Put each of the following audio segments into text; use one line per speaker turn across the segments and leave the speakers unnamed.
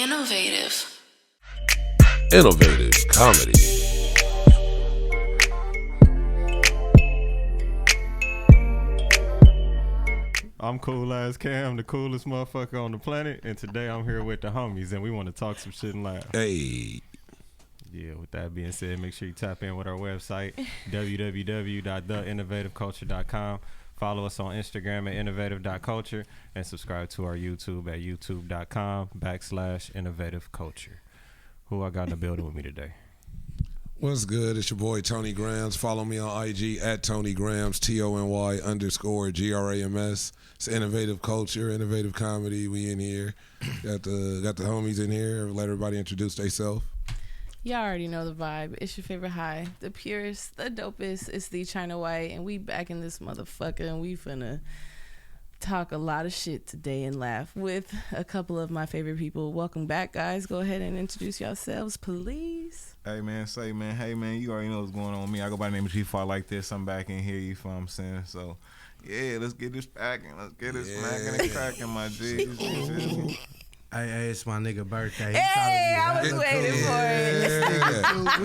Innovative.
Innovative comedy.
I'm Cool As Cam, the coolest motherfucker on the planet, and today I'm here with the homies, and we want to talk some shit and laugh.
Hey.
Yeah, with that being said, make sure you tap in with our website, www.theinnovativeculture.com. Follow us on Instagram at innovative.culture, and subscribe to our YouTube at youtube.com/innovativeculture. Who I got in the building with me today?
What's good? It's your boy Tony Grams. Follow me on IG at Tony Grams, TONY_GRAMS. It's Innovative Culture, Innovative Comedy. We in here. Got the homies in here. Let everybody introduce themselves.
Y'all already know the vibe. It's your favorite high, the purest, the dopest. It's the G5yve, and we back in this motherfucker, and we finna talk a lot of shit today and laugh with a couple of my favorite people. Welcome back, guys. Go ahead and introduce yourselves, please.
Hey man, hey man, you already know what's going on with me. I go by the name of G5yve like this. I'm back in here, you feel what I'm saying? So, yeah, let's get this packing. Let's get this smacking and cracking, my G.
Hey, it's my nigga birthday.
Hey, I was waiting for
it.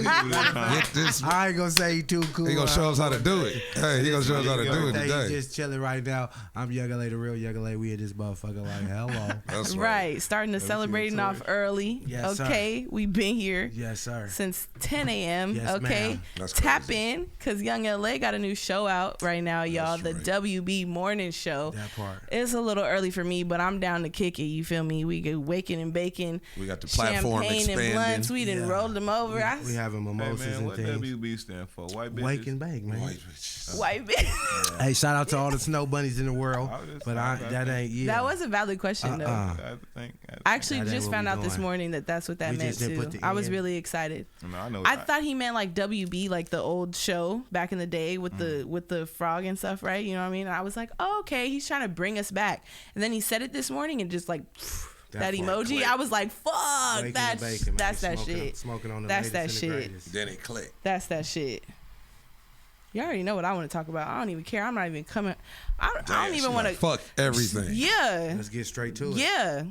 I ain't gonna say he too cool.
He gonna show us how to do it. Hey, he gonna show us how to do it today.
He just chilling right now. I'm Young LA, the real Young LA. We at this motherfucker like hello.
That's
right. Starting to celebrating off early.
Yes,
okay, we been here.
Yes, sir.
Since 10 a.m.
Yes,
okay,
ma'am.
That's
tap
crazy.
in because Young LA got a new show out right now, y'all.
That's
The
right.
WB morning show.
That part.
It's a little early for me, but I'm down to kick it. You feel me? We get waking and baking.
We got the platform
champagne
expanding.
and blunts. We done
Yeah.
rolled them over.
We having
Hey
mimosas
man,
and
what
things.
WB stand for? White bitches.
Wake and bake, man.
White bitch.
Hey, shout out to all the snow bunnies in the world. That ain't yeah.
That was a valid question, though.
I think.
I actually
That ain't
just
what
found
we
out this
doing.
morning that's what that
We
meant
just didn't
too.
put the
I was
N.
really excited.
I know.
I thought he meant like WB, like the old show back in the day with the frog and stuff, right? You know what I mean? And I was like, oh, okay, he's trying to bring us back. And then he said it this morning and just like that emoji.
clicked.
I was like, fuck,
Waking
that's
and baking, man.
that's that
Smoking-
shit.
Smoking on the
That's
latest
that
and the
shit.
greatest.
Then it clicked.
That's that shit. You already know what I want to talk about. I don't even care. I'm not even coming. I don't even want to.
Fuck everything.
Yeah.
Let's get straight to it.
Yeah.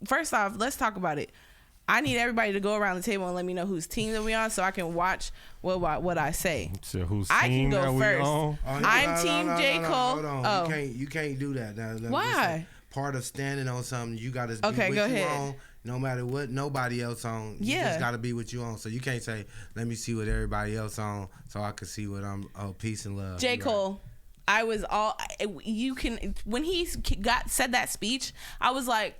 First off, let's talk about it. I need everybody to go around the table and let me know whose team that we on so I can watch what I say.
So whose
I can
team
go
that we
first.
on?
I'm Team J. Cole.
Hold on.
Oh.
You can't do that. Now,
Why?
Part of standing on something, you got to be
Okay,
what
go
you
ahead.
on, no matter what nobody else on. You
Yeah.
just got to be what you on. So you can't say, let me see what everybody else on so I can see what I'm, peace and love.
J.
You right.
Cole. I was all you can when he said that speech, I was like,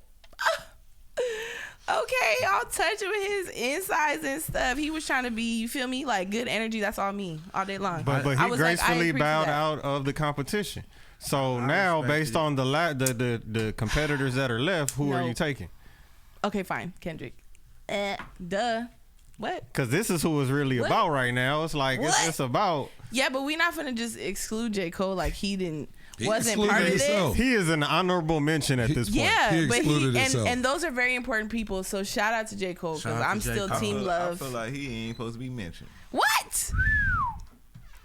okay, I'll touch him with his insides and stuff. He was trying to be, you feel me, like good energy. That's all me all day long.
But
I
he
was like, I
gracefully
agree to
bowed
that.
out of the competition. So
I
now,
respected
based
it.
on the competitors that are left, who are
No.
you taking?
Okay, fine, Kendrick. Duh. What?
Because this is who it's really
What?
about right now. It's like
What?
it's about.
Yeah, but we're not gonna just exclude J. Cole like he wasn't
excluded
part of
himself.
this.
He is an honorable mention at this point.
Yeah,
He
but
excluded himself.
and those are very important people. So shout out to J. Cole
Shout
because
out to
I'm
J.
still
Cole.
team
I
love.
feel like he ain't supposed to be mentioned.
What?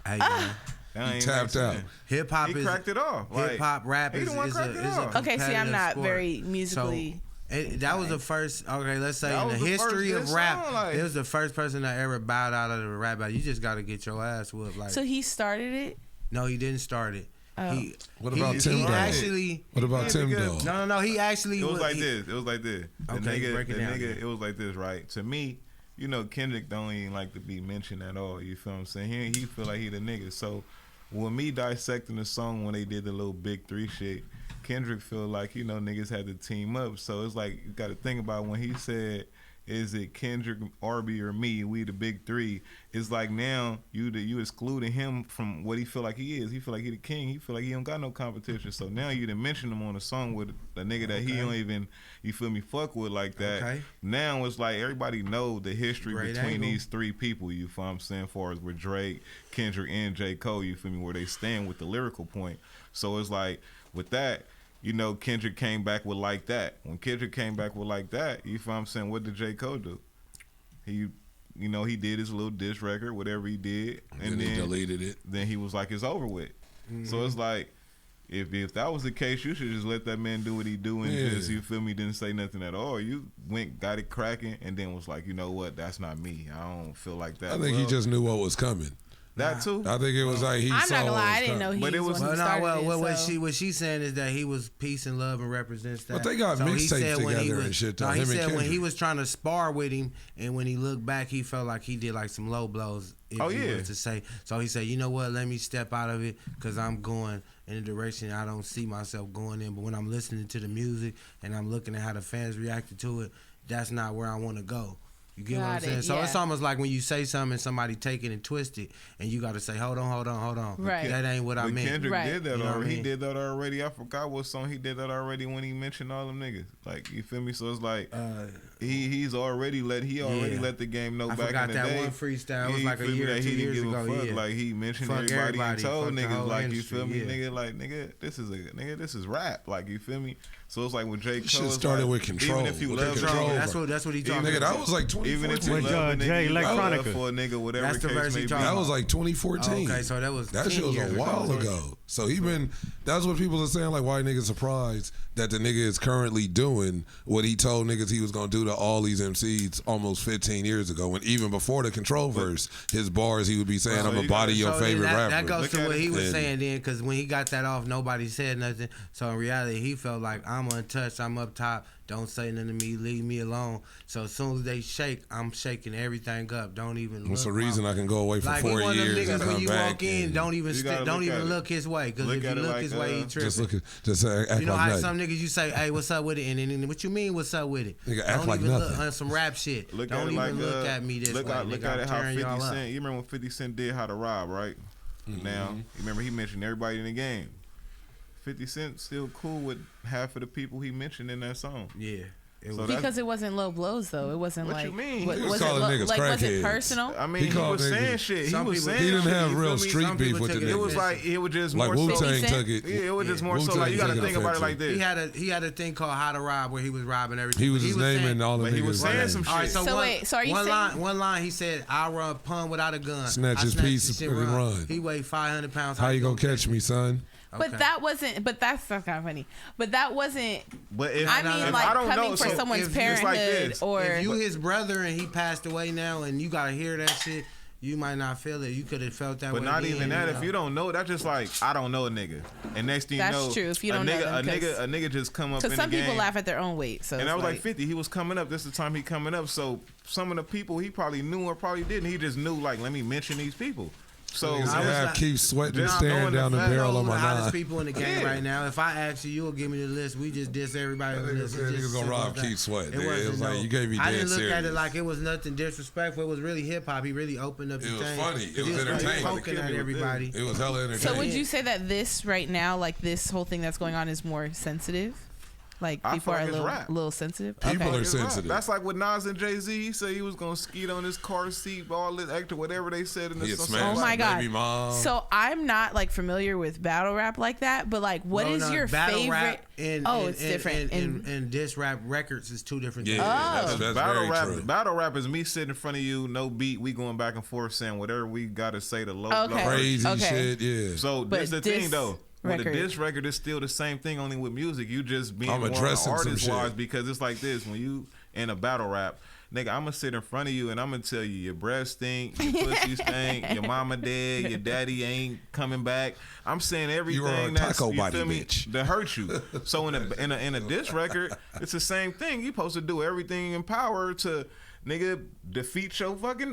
Hey, man.
That ain't
tapped
make
out.
sense.
Hip hop
He
is
cracked it off. Like,
hip hop rap
he
is
the one
a
cracked it off.
Okay, see, I'm
competitive
not
sport.
very musically.
That was the first. Okay, let's say
That
in the
was the
history
first
of
good
rap,
song, like-
it was the first person that ever bowed out of the rap battle. You just got to get your ass whooped. Like,
So he started it.
no, he didn't start it.
Oh.
What about Tim
He
Dog?
actually.
What about Tim
because-
Dog?
No. He actually.
It was like
he-
this. It was like this.
Okay, break it down.
It was like this, right? To me, you know, Kendrick don't even like to be mentioned at all. You feel what I'm saying? He feel like he the nigga. So when me dissecting the song when they did the little Big Three shit, Kendrick feel like, you know, niggas had to team up. So it's like you got to think about when he said, is it Kendrick, Arby, or me? We the big three. It's like now you excluding him from what he feel like he is. He feel like he the king. He feel like he don't got no competition. So now you done mention him on a song with a nigga that he don't even, you feel me, fuck with like that.
Okay.
Now it's like everybody know the history
Great
between
angle.
these three people. You feel what I'm saying? As far as with Drake, Kendrick, and J. Cole. You feel me? Where they stand with the lyrical point. So it's like with that. You know, Kendrick came back with Like That. When Kendrick came back with Like That, you feel what I'm saying? What did J. Cole do? He, you know, he did his little diss record, whatever he did.
And then he deleted it.
Then he was like, it's over with. So it's like, If that was the case, you should just let that man do what he do and just, you feel me, didn't say nothing at all. You went, got it cracking, and then was like, you know what, that's not me. I don't feel like that.
I think he just knew what was coming.
That too.
I think it was like he
I'm
saw
not gonna
what
lie,
was
I didn't know
coming.
he
But it
was
was-
one who started
What she's saying is that he was peace and love and represents that.
But they got
So he
mixtapes
said when he
together
was-
and shit, though,
No, he
him and
said when he
Kendrick.
was trying to spar with him, and when he looked back, he felt like he did like some low blows. If
Oh,
you
yeah.
was to say. So he said, you know what? Let me step out of it because I'm going in a direction I don't see myself going in. But when I'm listening to the music and I'm looking at how the fans reacted to it, that's not where I want to go. You get what I'm
Got it,
saying? So
yeah.
it's almost like when you say something and somebody take it and twist it, and you got to say, hold on.
Right.
That ain't what I
But
meant.
Kendrick
Right.
did that
You know what I
already. He
mean?
did that already. I forgot what song he did that already when he mentioned all them niggas. Like, you feel me? So it's like he's already let let the game know
I
back
forgot
in the
that
day.
one freestyle. It was
you
like a
feel me,
year or
that
2
he didn't
years
give a
ago.
fuck.
Yeah.
Like, he mentioned
Fuck
everybody and
everybody,
told
fuck the
niggas
whole
like, you
industry,
feel me,
yeah.
nigga, like, nigga, this is rap. Like, you feel me? So it's like when J. Cole
Shit
is
started
like,
with Control.
Even if you
with
love
the
a
Control.
nigga,
That's what he talking
Nigga,
about.
that was like
even if you
2014.
With,
love a
Jay
nigga, you love
Electronica.
for a nigga, whatever
That's the
case
verse he
may be.
talking
That
about.
was like 2014.
Okay, so that was
That
10
shit was
years
a while
ago.
ago. So he been. That's what people are saying. Like, why niggas surprised that the nigga is currently doing what he told niggas he was gonna do to all these MCs almost 15 years ago. When even before the Control verse, his bars he would be saying,
So
"I'm
you
gonna body
gotta-
your
So
favorite
then
rapper."
that goes
Look
to
at
what
it.
he was
And-
saying then, because when he got that off, nobody said nothing. So in reality, he felt like I'm untouched, I'm up top. Don't say nothing to me, leave me alone. So as soon as they shake, I'm shaking everything up. Don't even.
What's the
look
reason
my-
I can go away for
Like
4
he one of them
years and
niggas when
come
you
back?
walk in,
and
don't even
You gotta
don't
look
even
at it.
look his way, because
Look
if you
at it
look
like,
his way, he tripping.
just act
You know
like
how
nothing.
some niggas you say, "Hey, what's up with it?" And then what you mean, "What's up with it?"
Nigga, act
don't
like
even
nothing.
look on some rap shit.
Look
don't
at it
even
like,
look at me this
look
way.
At, look
nigga,
at
I'm
it how
tearing
50
y'all
Cent.
up.
You remember when 50 Cent did How to Rob, right? Now, you remember he mentioned everybody in the game. 50 Cent still cool with half of the people he mentioned in that song.
Yeah. It
So
was,
that's-
Because it wasn't low blows though. It wasn't
What
like
you mean?
What,
He was
was it
calling niggas
like was it
crackheads.
personal?
I mean,
He
he
called
was saying
niggas-
shit.
some
He was
people-
saying
He didn't
shit,
have
you
real
feel me?
street
Some
beef
people
with the
took it-
It was
niggas.
like it was just
Like
more so.
Wu-Tang
Cent?
took it.
Yeah, it was just more so
Wu-Tang
like you got to
took it
think about it like
offensive.
this.
he had a thing called How to Rob where he was robbing everything.
He was
But
just
saying-
naming all the
but he was
niggas'
saying
names.
some
All right,
shit.
so,
So
one,
wait, so are you
one
saying-
line he said, "I run pun without a gun.
Snatch
I
his
snatch
piece
this shit,
and run."
He weighed 500 pounds.
How you gonna catch me, son?
But
Okay.
that wasn't. But that's kind of funny. But that wasn't.
But if
I mean,
if
like
I don't
coming
know,
for
so
someone's
if it's like
parenthood,
this,
or
If you his brother and he passed away now, and you gotta hear that shit, you might not feel it. You could have felt that
But
way.
not
then,
even that.
know.
If you don't know, that's just like I don't know a nigga. And next thing you
That's
know,
true, if you
a
don't know
nigga,
them, 'cause-
a nigga just come up in
because
the
some
game.
people laugh at their own weight. So
And
it's
I was like 50. He was coming up. This is the time he coming up. So some of the people he probably knew or probably didn't. He just knew like, let me mention these people. So
Niggas
I was
have
like-
keep sweating and
Just
staring
knowing the
down the
fact-
barrel
Those
on
are the
my
hottest
nine.
people in the game
Yeah.
right now. If I ask you, you'll give me the list. We just diss everybody on the
Niggas
list.
said
It's
niggas
just
gonna
simple
rob
as that.
Keith Sweat, nigga. It
wasn't
was like, you gave me
I
dead
didn't look at
serious.
it like it was nothing disrespectful. It was really hip hop. He really opened up the
It was
thing.
funny. It
He
was
really
entertaining.
poking
The kid
at
was
everybody.
It was hella entertaining.
So would you say that this right now, like this whole thing that's going on, is more sensitive? Like
I
people
feel
are
like
a
it's
little,
rap.
little sensitive.
People
Okay.
are
It's rap.
sensitive.
That's like with Nas and Jay-Z. He said he was gonna skeet on his car seat, all this extra, whatever they said in the
He had
song.
smashed
Oh my
his
God.
baby mom.
So I'm not like familiar with battle rap like that, but like, what is your
battle
favorite?
Rap and,
Oh,
and,
it's different.
And diss rap records is two different
Yeah,
things.
that's
battle
very
rap,
true.
battle rap is me sitting in front of you, no beat. We going back and forth saying whatever we gotta say to low
Okay.
blow.
Crazy
Okay.
shit, yeah.
So
But
this the
diss
thing though. With a
record.
diss record, it's still the same thing, only with music. You just being
I'm
more
addressing some
artist wise
shit.
because it's like this. When you in a battle rap, nigga, I'm gonna sit in front of you and I'm gonna tell you your breath stink, your pussy stink, your mama dead, your daddy ain't coming back. I'm saying everything
are a
that's
taco
you
body
feel me,
bitch.
that hurt you. So in a diss record, it's the same thing. You supposed to do everything in power to nigga defeat your fucking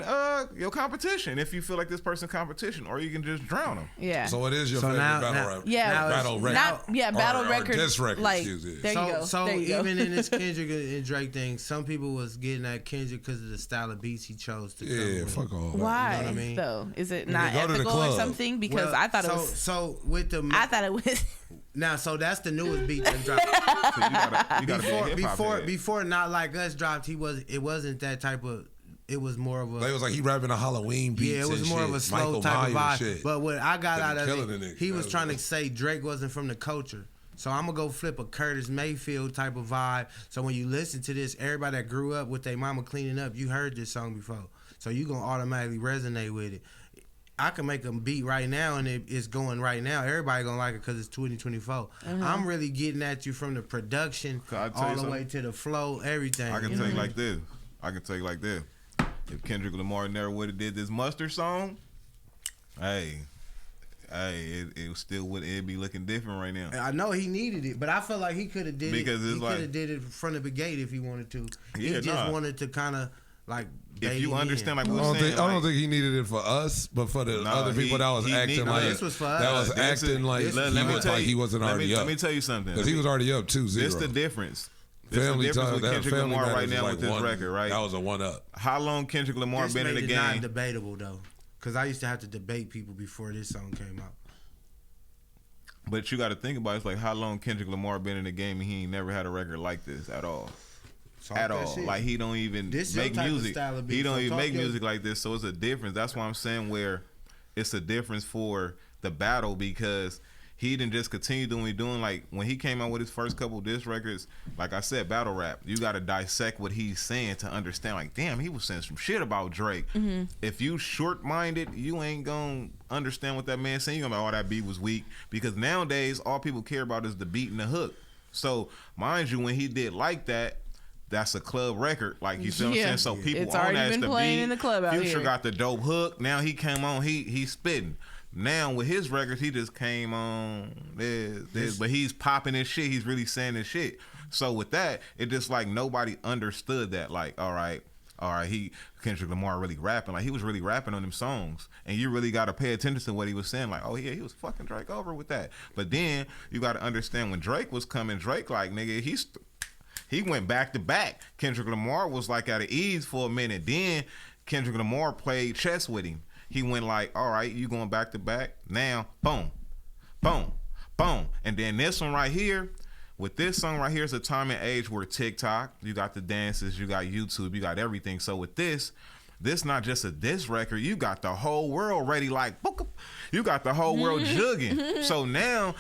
your competition if you feel like this person competition, or you can just drown them.
Yeah.
So what is your
So
favorite
now-
battle
now-
rap?
Yeah,
now it's-
battle rap.
Not yeah, battle
or
record.
diss record,
like
excuse me.
there you go.
So
there you go.
even in this Kendrick and Drake thing, some people was getting at Kendrick because of the style of beats he chose to come
Yeah,
with.
fuck all.
Why
You know what I mean?
though? Is it
Nigga,
not
go to the
ethical or
club.
something? Because
Well,
I thought
so,
it was.
So with the
I thought it was.
now, so that's the newest beat that dropped.
So you gotta be a hip-hop head.
Before Not Like Us dropped, it wasn't that type of. It was more of a.
They was like he rapping a Halloween beat.
Yeah, it was more of a slow type of vibe. But what I got out of
killing the
it,
nigga.
he
That
was
was
trying to
dope.
say Drake wasn't from the culture. So I'm gonna go flip a Curtis Mayfield type of vibe. So when you listen to this, everybody that grew up with their mama cleaning up, you heard this song before. So you gonna automatically resonate with it. I can make a beat right now and it's going right now. Everybody gonna like it because it's 2024. I'm really getting at you from the production all the way to the flow, everything.
I can tell you like this. If Kendrick Lamar never would have did this Mustard song, it still would. It'd be looking different right now.
I know he needed it, but I felt like he could have did
because
it. He could have did it from the gate if he wanted to.
Yeah,
he just wanted to kind of like.
If you understand, like
I don't think he needed it for us, but for the other people that was acting like
this was for us.
That was acting like he wasn't already up.
Let me tell you something.
Because he was already up 2-0.
This the difference. This the difference with Kendrick Lamar right now with this record, right?
That was a 1-up.
How long Kendrick Lamar been in the game?
Not debatable though, because I used to have to debate people before this song came out.
But you got to think about it. It's like how long Kendrick Lamar been in the game and he ain't never had a record like this at all. At all. Like he don't even make music. He don't even make music like this. So it's a difference. That's why I'm saying where it's a difference for the battle because he didn't just continue doing what he's doing. Like when he came out with his first couple of diss records, like I said, battle rap, you got to dissect what he's saying to understand. Like, damn, he was saying some shit about Drake. If you short-minded, you ain't gonna understand what that man's saying. You gonna be like, oh, that beat was weak. Because nowadays, all people care about is the beat and the hook. So, mind you, when he did like that, that's a club record. Like, you see what I'm saying? So people
it's
on
already
that
been
the
playing
beat.
in the club out
Future
here.
got the dope hook. Now he came on, he's spitting. Now with his records, he just came on this, but he's popping his shit. He's really saying his shit. So with that, it just like nobody understood that. Like, all right, Kendrick Lamar really rapping. Like he was really rapping on them songs, and you really got to pay attention to what he was saying. Like, oh yeah, he was fucking Drake over with that. But then you got to understand when Drake was coming, Drake like nigga, he went back to back. Kendrick Lamar was like at ease for a minute. Then Kendrick Lamar played chess with him. He went like, all right, you going back to back. Now, boom, boom, boom. And then this one right here, with this song right here is a time and age where TikTok, you got the dances, you got YouTube, you got everything. So with this not just a diss record, you got the whole world ready like, you got the whole world jugging. So now,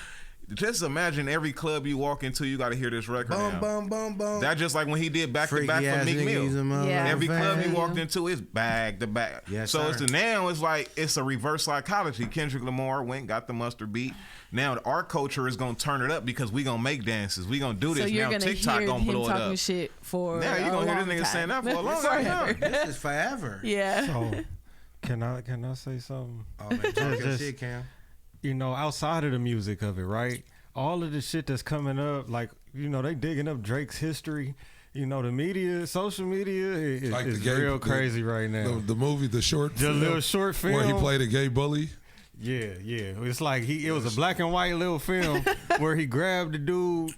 just imagine every club you walk into, you got to hear this record now.
Boom, boom, boom.
That's just like when he did back to back for Meek Mill.
Yeah.
Every club he walked into is back to back.
Yes,
so
sir.
it's like it's a reverse psychology. Kendrick Lamar went, got the mustard beat. Now our culture is gonna turn it up because we gonna make dances. We gonna do this.
So you're
now
gonna
TikTok
hear
gonna
him
blow it
talking
up.
shit for
Now you're gonna hear this nigga saying that for a long time.
This is forever.
Yeah.
So, can I say something?
Oh, man, talk your shit, Cam.
You know, outside of the music of it, right? All of the shit that's coming up, like, you know, they digging up Drake's history. You know, the media, social media is
Like the
real crazy right now.
The movie, the short
The little short film.
where he played a gay bully.
Yeah. It's like it was a black and white little film where he grabbed the dude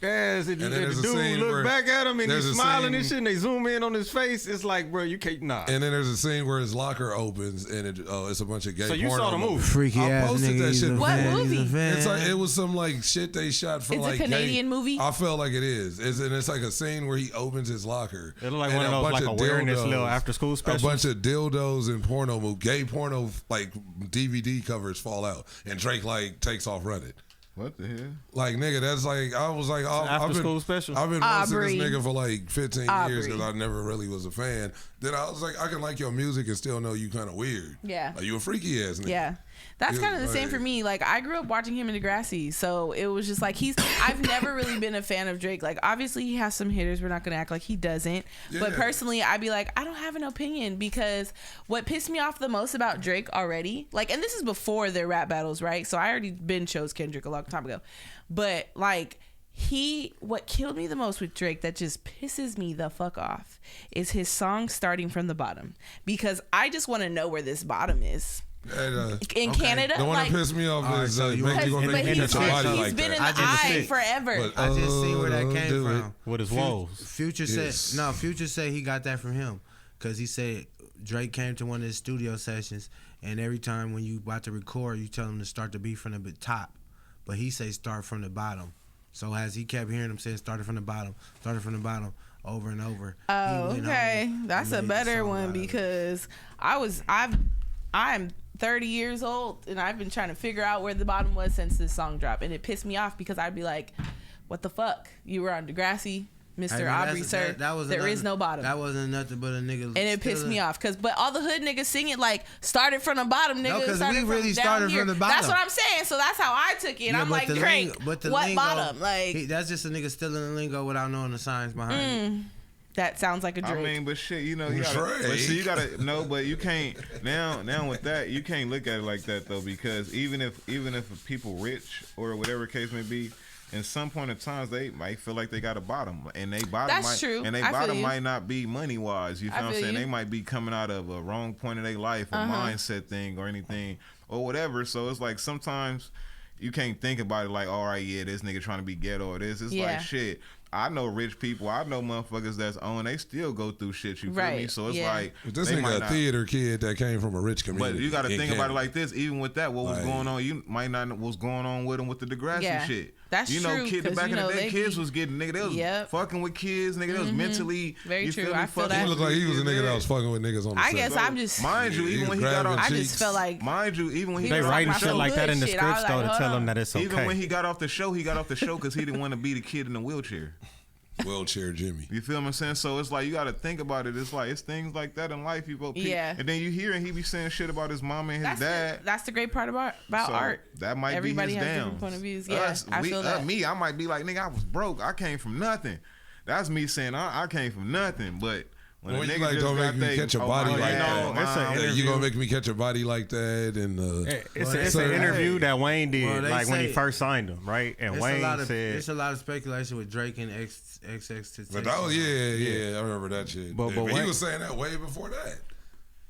ass and
then
the
there's a
dude
scene
look
where
back at him and
there's
he's
a
smiling
scene-
and shit and they zoom in on his face. It's like, bro, you can't
And then there's a scene where his locker opens and it's a bunch of gay
So you
porno
saw the movie?
movies.
Freaky
I
ass
posted
nigga.
that
he's
shit
a
What
fan,
movie?
he's a fan.
It's like it was some like shit they shot for
It's a
like
Canadian
gay.
movie?
I felt like it is. It's like a scene where he opens his locker.
It look like
and
one of
a
those
bunch
like
of
awareness
dildos-
little after school
A
specials.
bunch of dildos and gay porno like DVD covers fall out, and Drake like takes off running.
What the hell?
Like nigga, that's like I was like
after school special.
I've been roasting this
Aubrey.
nigga for like 15 years
Aubrey.
because I never really was a fan. Then I was like, I can like your music and still know you kind of weird.
Yeah.
Like you a freaky ass nigga.
Yeah. That's
Yeah,
kind of the same
right.
for me. Like I grew up watching him in Degrassi, so it was just like I've never really been a fan of Drake. Like obviously he has some hitters. We're not gonna act like he doesn't. But
Yeah.
personally, I'd be like, I don't have an opinion because what pissed me off the most about Drake already, like, and this is before their rap battles, right? So I already been chose Kendrick a long time ago, but like. What killed me the most with Drake that just pisses me the fuck off is his song starting from the bottom, because I just want to know where this bottom is.
And,
In Canada,
the one
like,
that pissed me off is
so you
make
want-
you gonna
but
make me
he's
touch your body
been
like
in
that.
the
I just
eye
see-
forever.
But,
I just see where that came
do it.
from.
With his
Fu-
woes.
Future
Yes.
said Future said he got that from him because he said Drake came to one of his studio sessions and every time when you about to record, you tell him to start the beat from the top, but he say start from the bottom. So as he kept hearing him say started from the bottom over and over.
Oh,
he went
okay,
home
that's a
and made the
better
song out
one
of it.
because I'm 30 years old and I've been trying to figure out where the bottom was since this song dropped, and it pissed me off because I'd be like, what the fuck? You were on Degrassi, Mr.
Hey, man,
Aubrey, sir.
that was
There is no bottom.
That wasn't nothing but a nigga.
And it pissed me off, but all the hood niggas sing it like started from the bottom, nigga.
No, 'cause we
started
really
from down
started
here.
from the bottom.
That's what I'm saying. So that's how I took it. And I'm like, Drake, what bottom? Like
that's just a nigga stealing the lingo without knowing the science behind it.
That sounds like a Drake.
I mean, but shit, you know, you gotta, but see, you gotta no, but you can't now with that, you can't look at it like that though, because even if people rich or whatever case may be, in some point in times they might feel like they got a bottom, and they bottom
That's true.
and they bottom might not be money wise. You feel what I'm saying?
you.
They might be coming out of a wrong point of their life, a mindset thing or anything or whatever. So it's like sometimes you can't think about it like, all right, yeah, this nigga trying to be ghetto or this. It's like shit. I know rich people. I know motherfuckers that's own. They still go through shit. You feel me? So it's like
but this nigga a theater kid that came from a rich community.
But you got to think about it like this. Even with that, what was going on? You might not know what's going on with them with the Degrassi shit.
That's
you know,
true.
Back in the day, kids was getting nigga. They was fucking with kids. Nigga, they was mentally.
Very true.
I
feel that.
He looked like he was a nigga that was fucking with niggas on the set.
I guess I'm just.
Mind you, even when he got off,
I just felt like.
Mind you, even when he
they
got
writing
off the
shit
show,
like that in the scripts though to tell him that it's okay.
Even when he got off the show because he didn't want to be the kid in the wheelchair.
Wheelchair Jimmy.
You feel what I'm saying? So it's like you got to think about it. It's like it's things like that in life. You go, and then you hear and he be saying shit about his mama and his dad.
That's the great part about
so
art.
That might
Everybody
be his
has
down.
different point of views. Yeah, I feel that.
Me, I might be like, nigga, I was broke. I came from nothing. That's me saying I came from nothing. But when
you
nigga
like,
just
don't make
got
me catch a body like that. You gonna make me catch a body like that? And
it's an interview that Wayne did, like when he first signed him, right? And Wayne said,
"There's a lot of speculation with Drake and XX."
But that was I remember that shit. But he was saying that way before that.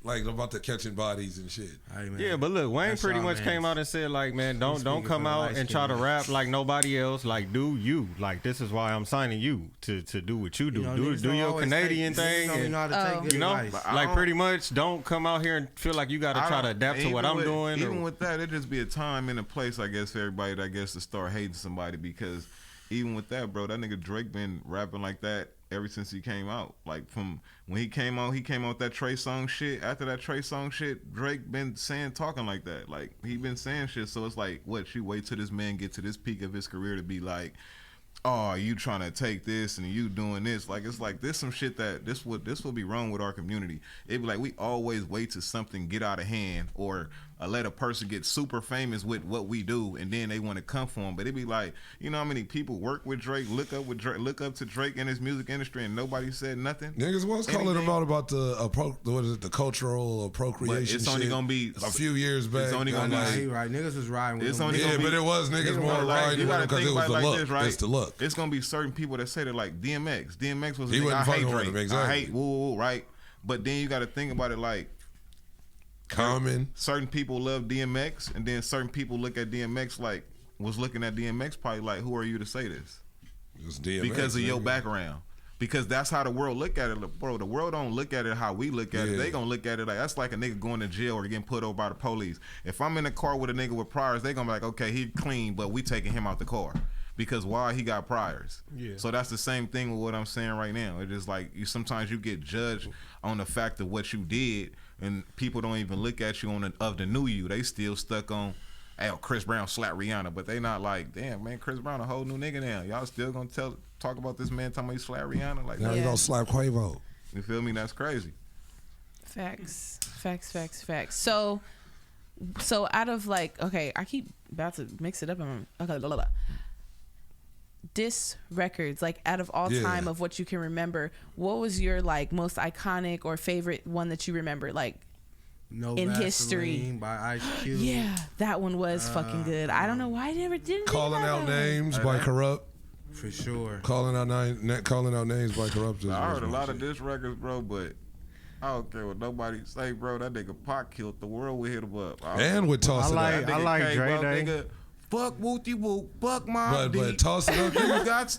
Like about the catching bodies and shit.
Yeah, but look, Wayne pretty much came out and said like, man, don't come out and try to rap like nobody else. Like, do you? Like, this is why I'm signing you to do what you do. Do your Canadian thing. You know, like pretty much don't come out here and feel like you got to try to adapt to what I'm doing.
Even with that, it just be a time and a place, I guess, for everybody that gets to start hating somebody because even with that, bro, that nigga Drake been rapping like that ever since he came out. Like from when he came out with that Trey Songz shit. After that Trey Songz shit, Drake been talking like that. Like he been saying shit. So it's like, what, you wait till this man get to this peak of his career to be like, oh, you trying to take this and you doing this. Like it's like this some shit that this will be wrong with our community. It'd be like we always wait till something get out of hand or let a person get super famous with what we do and then they want to come for him. But it'd be like, you know how many people work with Drake, look up to Drake in his music industry and nobody said nothing?
Niggas was calling him out about the cultural appropriation.
But it's only gonna be
a few years back.
It's only gonna be right. Niggas was riding with him.
But it was niggas more riding with him because it was the look.
Right?
It's the look.
It's gonna be certain people that say that like DMX. DMX was
he wasn't
I hate
fucking
Drake.
with him, exactly.
I hate woo, right? But then you got to think about it like
Common.
Certain people love DMX, and then certain people look at DMX like was looking at DMX probably like, who are you to say this?
It's DMX,
because of your background. Because that's how the world look at it, bro. The world don't look at it how we look at it. They gonna look at it like that's like a nigga going to jail or getting put over by the police. If I'm in a car with a nigga with priors, they gonna be like, okay, he clean, but we taking him out the car. Because why? He got priors. Yeah. So that's the same thing with what I'm saying right now. It's just like sometimes you get judged on the fact of what you did, and people don't even look at you of the new you. They still stuck on, hey, Chris Brown slapped Rihanna, but they not like, damn man, Chris Brown a whole new nigga now. Y'all still gonna talk about this man talking about he slapped Rihanna? Like
now you gonna slap Quavo.
You feel me? That's crazy.
Facts. So out of like, okay, I keep about to mix it up. Okay, blah, blah, blah. Diss records, like out of all time of what you can remember, what was your like most iconic or favorite one that you remember, like
No
in
Vaseline
history?
by Ice Cube.
Yeah, that one was fucking good. I don't know why I never didn't.
Calling Out Names by Corrupt.
For sure.
Calling out names by Corrupt.
I heard a lot of diss records, bro, but I don't care what nobody say, bro. That nigga Pac killed the world. We hit him up.
And with Toss It Up.
I like Dre Day.
Fuck Wooty Woo, fuck my
but Toss It Up.
You got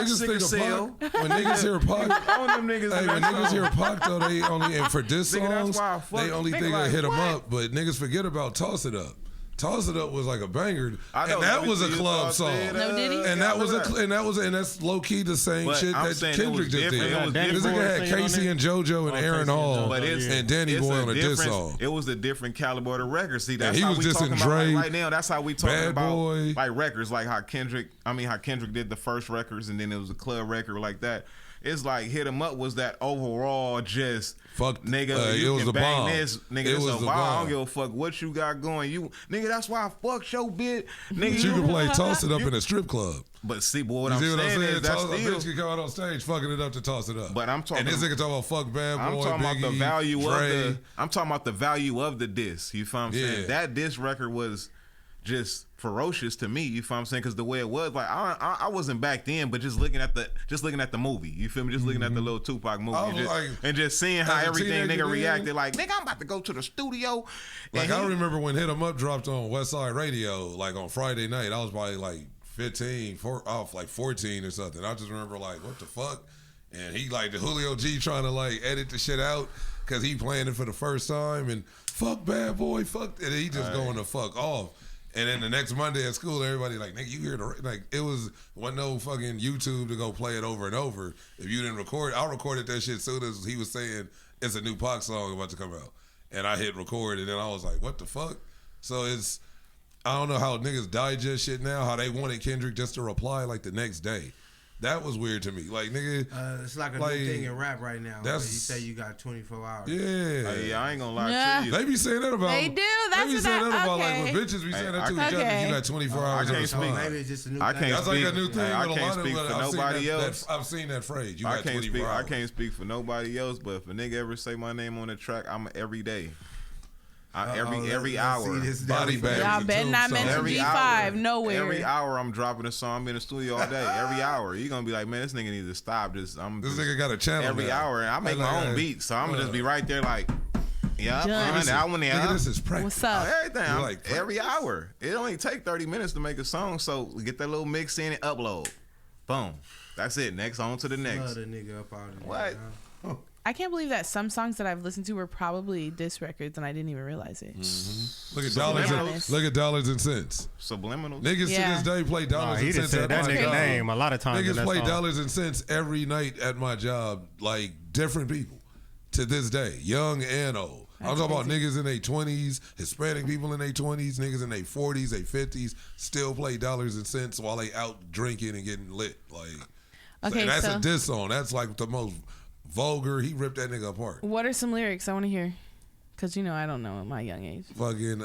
sickle cell.
When niggas hear Pac,
when
niggas hear Pac though, they only, and for diss songs, they only think I hit them up, but niggas forget about Toss It Up. Toss It Up was like a banger, and that was a club song.
No, did he?
And that's low key the same shit that Kendrick just did. This nigga had Casey and JoJo and Aaron Hall and Danny Boy on a diss song.
It was a different caliber of record. See, that's
how we talking about
right now. That's how we talking about
Boy.
Like records, like how Kendrick did the first records, and then it was a club record like that. It's like Hit 'Em Up was that overall just
fuck
nigga. You
it was
can
the
bang
bomb.
this nigga.
It
This
was
a
the
bomb. I
bomb.
don't give a fuck what you got going. You nigga, that's why I fucked your bitch. Nigga,
But you can play Toss It Up in a strip club.
But see, boy, what
You
I'm
see what I'm
saying
saying?
is that's
A bitch
still.
can come out on stage fucking it up to Toss It Up.
But I'm talking.
And this nigga talking about fuck Bad Boy,
I'm talking
Biggie,
about the value
Dre.
of the. I'm talking about the value of the diss. You feel what I'm saying?
Yeah.
That diss record was just ferocious to me. You feel what I'm saying? Because the way it was, like I wasn't back then, but just looking at the movie. You feel me? Just looking at the little Tupac movie, and just seeing how everything nigga reacted. Like nigga, I'm about to go to the studio.
Like I remember when Hit 'Em Up dropped on West Side Radio, like on Friday night. I was probably like 14 or something. I just remember like, what the fuck? And he like the Julio G trying to like edit the shit out because he playing it for the first time and fuck Bad Boy, fuck, and he just going to fuck off. And then the next Monday at school, everybody like, nigga, you hear the like it wasn't no fucking YouTube to go play it over and over. If you didn't record, I recorded that shit soon as he was saying it's a new Pac song about to come out, and I hit record, and then I was like, what the fuck? So I don't know how niggas digest shit now, how they wanted Kendrick just to reply like the next day. That was weird to me. Like, nigga.
It's like a new thing in rap right now. You say you got 24 hours.
Yeah.
I ain't gonna lie to you.
They be saying that about.
They do. That's
they be saying that about
okay.
like when bitches be saying that to each other. You got 24 hours to respond.
Maybe it's just a new
I
thing.
can't
That's
speak.
like a new thing.
I can't speak for nobody else.
I've seen that phrase. You got 24 hours.
I can't speak for nobody else, but if a nigga ever say my name on the track, I'm every day. Every hour.
Body bag.
Y'all better not mention G5 nowhere.
Every hour I'm dropping a song. I'm in the studio all day. Every hour. You're going to be like, man, this nigga needs to stop. This
nigga got a channel
every
now.
hour. And I make my own beats, so I'm going to just be right there like, yeah, that one there.
Nigga, this is practice.
What's up?
Everything.
Like,
every hour. It only take 30 minutes to make a song, so get that little mix in and upload. Boom. That's it. Next, on to the next.
Love the nigga up out of
what?
I can't believe that some songs that I've listened to were probably diss records and I didn't even realize it.
Mm-hmm. Look at dollars and cents.
Subliminal.
Niggas to this day play dollars and cents.
Said that nigga name a lot of times.
Niggas play dollars and cents every night at my job, like different people to this day, young and old. I'm talking about niggas in their 20s, Hispanic people in their 20s, niggas in their 40s, their 50s, still play dollars and cents while they out drinking and getting lit. Like, okay, that's a diss song. That's like the most vulgar. He ripped that nigga apart.
What are some lyrics I want to hear? Because, I don't know at my young age.
Fucking,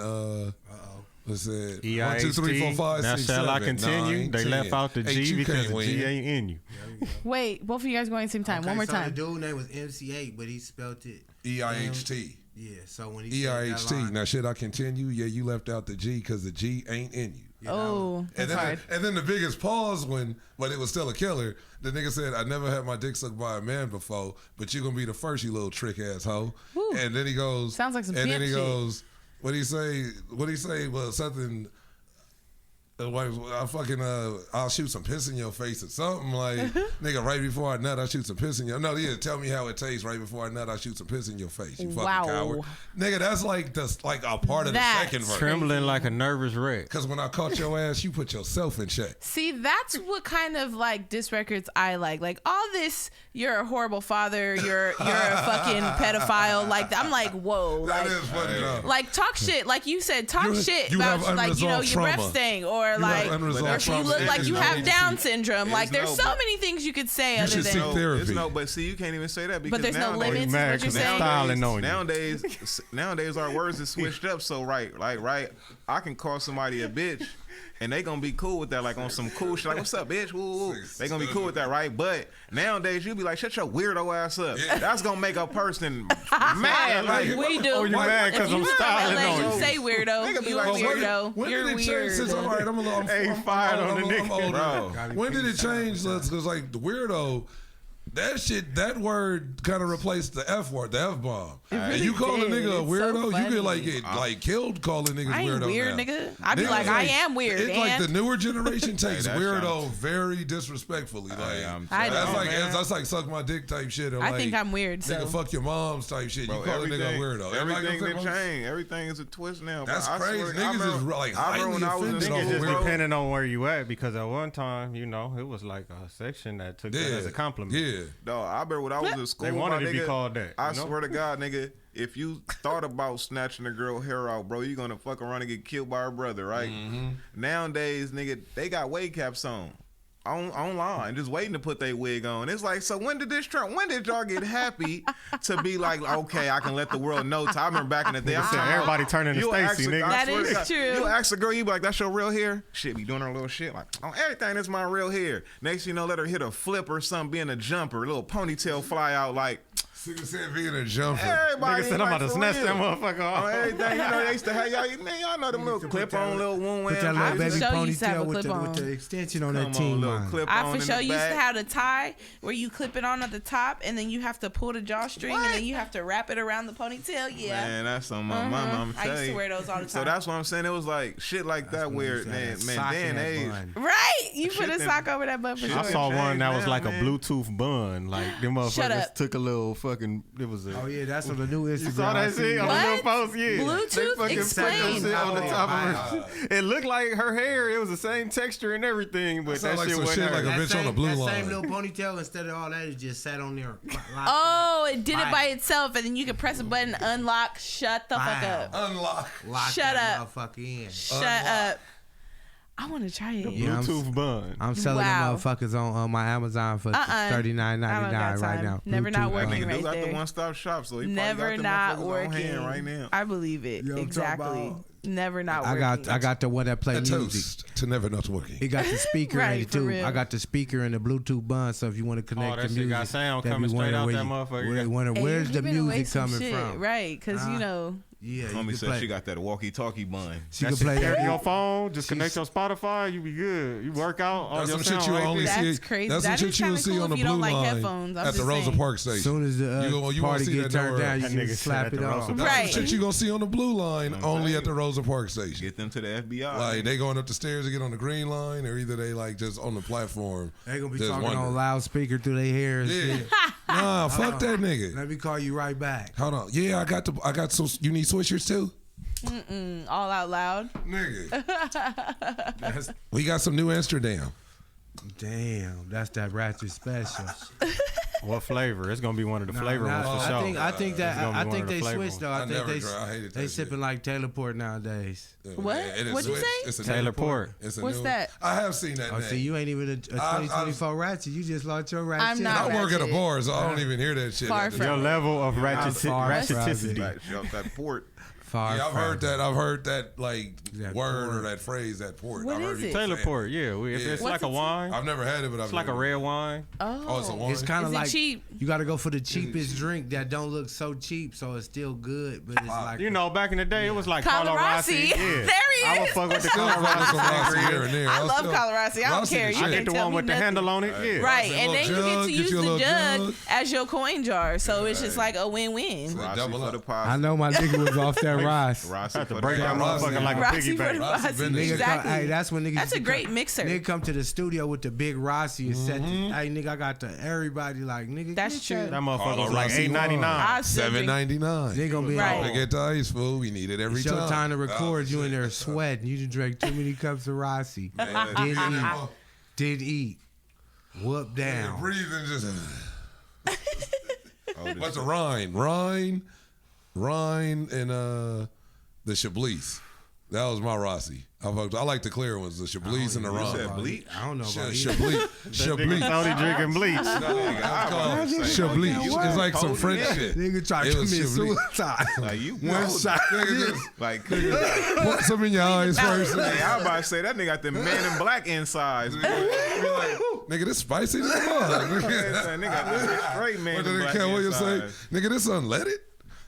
let's say,
E-I-H-T,
1, 2, 3, 4, 5, 6, 7,
shall I continue?
9,
they
10.
left out the G because the G ain't in you.
Wait, both of you guys going at the same time. One more time.
The dude name was MC8, but he spelled it
E-I-H-T.
Yeah, so when he
E-I-H-T. Now, should I continue? Yeah, you left out the G because the G ain't in you.
That's hard.
And then the biggest pause but it was still a killer. The nigga said, I never had my dick sucked by a man before, but you gonna be the first, you little trick ass hoe.
Woo.
And then he goes,
sounds like some
and
pimp
then he
shit.
goes, what'd he say? Well, something. I'll shoot some piss in your face or something like, nigga, right before I nut, I'll shoot some piss in your. No, yeah, tell me how it tastes. Right before I nut, I'll shoot some piss in your face. You fucking coward, nigga. That's like a part of the second verse.
Trembling like a nervous wreck.
Because when I caught your ass, you put yourself in check.
See, that's what kind of like diss records I like. Like all this, you're a horrible father. You're a fucking pedophile. Like I'm like, whoa.
That is funny though.
Like talk shit. Like you said, talk shit about like your breath thing or like you look like you have Down syndrome. Like there's so many things you could say other than
therapy.
But see, you can't even say that because
but there's no limits. What you're saying?
Nowadays our words are switched up. So right, I can call somebody a bitch. And they gonna be cool with that, like on some cool shit. Like, what's up, bitch? Woo, woo. They gonna be cool with that, right? But nowadays, you be like, shut your weirdo ass up. Yeah. That's gonna make a person mad.
Like we do.
Oh, you mad because I'm styling on
you. Say weirdo. You
like,
weirdo.
When
You're
did it change? Since, all right, I'm
fired on the nigga.
Bro. When did it change? Because like the weirdo. That word kind of replaced the F word, the F bomb.
Really
you call
did.
a nigga a weirdo,
so
you get like killed calling niggas
I ain't
weirdo.
weird,
now.
nigga. I be like, I am weird.
It's like the newer generation takes
that
weirdo very disrespectfully. Like that's like suck my dick type shit. Or
I
like,
think I'm weird. So
nigga, fuck your mom's type shit.
Bro,
you call a nigga a weirdo.
Everything that changed. Everything is a twist now.
That's
bro.
crazy. Niggas is like highly offended
Niggas
over
just
weirdo.
depending on where you at, because at one time, you know, it was like a section that took that as a compliment.
Yeah.
Dog, I remember when I was in school,
They wanted to be
nigga,
called that.
I swear to God, nigga, if you thought about snatching a girl hair out, bro, you gonna fuck around and get killed by her brother, right?
Mm-hmm.
Nowadays, nigga, they got wig caps online, just waiting to put their wig on. It's like, so when did y'all get happy to be like, okay, I can let the world know? I remember back in the day,
Everybody turning to Stacy, nigga.
That is true.
You ask a girl, you be like, that's your real hair? Shit, be doing her little shit like, oh, everything is my real hair. Next thing you know, let her hit a flip or something, being a jumper, a little ponytail fly out like.
Nigga said being a jumper.
Everybody
Nigga said, I'm about to snatch that motherfucker off.
Everything, you know, they used to have y'all, man, y'all know them little clip-on little wound
Put that little baby
sure used to have a
ponytail with
clip-on.
the extension on that team line.
I for sure used to have the tie where you clip it on at the top and then you have to pull the drawstring and then you have to wrap it around the ponytail. Yeah.
Man, that's on my mama.
I used to wear those all the time.
So that's what I'm saying. It was like shit like that where, man, day and age.
Right. You put a sock over that butt for sure.
I saw one that was like a
man.
Bluetooth bun. Like, them
Shut
motherfuckers
up.
took a little fucking, it was a...
Oh yeah, that's on the new Instagram.
You saw that shit on the
What?
little post? Yeah.
Bluetooth?
They fucking
Explain.
stuck that shit on the
Oh,
top
wow.
of her. It looked like her hair. It was the same texture and everything, but
Sound
that
like
shit
some
wasn't
shit
her.
like a bitch on the blue
that
line.
same little ponytail, instead of all that, it just sat on there.
Oh, it did it
Wow.
by itself and then you could press a button, unlock, shut the fuck
Wow.
up.
Unlock.
Lock
Shut
that
up.
motherfucker in.
Shut up. I want to try it.
Yeah,
Bluetooth bun.
I'm selling
Wow.
them motherfuckers on my Amazon for $39.99
I don't got
right
time.
now.
Never not
Bluetooth
working
bun.
Nigga,
right
do got the
there.
one-stop shop, so he
Never
probably got
not
them motherfuckers on hand
working.
right now.
I believe it.
You know what I'm talking
Exactly.
about?
Never not
I
working.
got the one that play
A
music.
toast to never not working.
It got the speaker
Right,
in it
for
too.
real.
I got the speaker and the Bluetooth bun, so if you want to connect
that
the
shit
music,
got sound
that be
coming straight
wondering
out
where
that
you-
motherfucker.
where- wondering
Hey,
where's
you're
the
giving away
music
some
coming
shit,
from?
Right, because you know.
Yeah, you
Homie
can
said
play.
she got that walkie-talkie bun.
She
That
can
shit
play
carry
that.
your phone, just connect your Spotify, you be good. You work out on
That's
your
some
sound
shit you
right
only
there.
see.
That's crazy.
That's some
That
shit
is
you will
kinda
see
cool
on the
if you
blue
don't like
line
headphones. I'm
at the
just
Rosa
saying.
Park station.
As soon as the
You won't
party
see
get
that
turned
nowhere
down, you
else.
can
That nigga
slap
said
it
at the
on.
Rosa
That's
Right.
some shit you gonna see on the blue line only at the Rosa Park station.
Get them to the FBI.
Like they going up the stairs to get on the green line, or either they like just on the platform.
They gonna be
just
talking on
wondering.
loudspeaker through their hair and
Yeah.
shit.
Nah, fuck that nigga.
Let me call you right back.
Hold on. Yeah, I got some. You need swishers too,
All out loud.
nigga. We got some new Amsterdam.
Damn, that's that ratchet special.
What flavor? It's gonna be one of the flavor ones for sure.
I think
It's gonna be
I
one
think
of the
they
flavor
switched though.
I
I think
never tried. I hated
they
that
sipping
shit.
like Taylor Port nowadays.
What?
It is
What'd you
switched.
say?
It's a
Taylor
new-
Port.
It's a
What's
new-
that?
I have seen that.
Oh,
name.
see, you ain't even a 2024 ratchet. You just launched your ratchet.
I'm not
I don't work at a
ratchet.
bar, so I don't even hear that shit.
Far
at the
from
Your
time.
level of
far from
ratcheticity.
Right, she off that port.
Far
Yeah, I've
from
heard
it.
that. I've heard that like
That
word
port.
or that phrase, that port.
What
I've heard
is
you
it?
Taylor
saying
Port, yeah. It's
Yeah.
like a wine.
I've never had it, but
It's like a red wine.
Oh, it's a wine.
It's kind of
Is it
like
cheap?
you got to go for the cheapest drink that don't look so cheap, so it's still good, but it's like
You know, back in the day, it was like
Colorasi.
Colorasi. Yeah.
There he
I would
is.
fuck with the
Still fuck with some Rossi
Colorasi.
here and there.
I love
still-
Colorasi. I don't
Rossi
care.
the
You
shit.
I
can't
get the
tell
one
me
with the
nothing.
handle on it. Yeah.
Right,
Rossi,
and then you
little
get
jug,
to
get
use
you a
the
little
jug
jug.
as your coin jar, so it's just like a win-win.
Right.
Rossi
Double
for
up.
the pasta.
I know my nigga was off that rice.
Rossi
Had
for
to
the
break that
Rossi.
motherfucker like a
Rossi
piggy
for the
bank.
Rossi
Rossi.
been there.
Nigga
Exactly.
hey, that's when niggas.
That's a
used to
great
come-
mixer.
Nigga come to the studio with the big Rossi and set. Hey, nigga, I got the everybody like nigga.
That's
get
true.
your-
That motherfucker was
Carlo
like
Rossi
$8.99.
I still drink-
$7.99.
They gonna be
Right.
To get the ice, fool. We need it every
It's your
time.
time to record.
Oh,
You in
shit.
there sweating. You just drank too many cups of Rossi.
Man,
Didn't eat. Didn't eat. Whoop down.
breathing just.
Oh, this
What's a
shit.
Rhine, and the Chablis. That was my Rossi. I like the clear ones, the Chablis and the
You said
Rhine.
bleach?
I don't know about
Sh-
either.
Chablis. Chablis.
Only drinking bleach.
It's called Chablis. It's like some French shit.
Nigga tried
It
to
was
commit
Chablis.
suicide.
Like you
One shot.
Nigga just
Like,
put some in your eyes first.
hey, I was about to say that nigga got the man in black insides.
Nigga, this spicy as fuck.
That nigga got the straight man
What
in
did
black
Cat Williams say?
insides.
Nigga, this unleaded?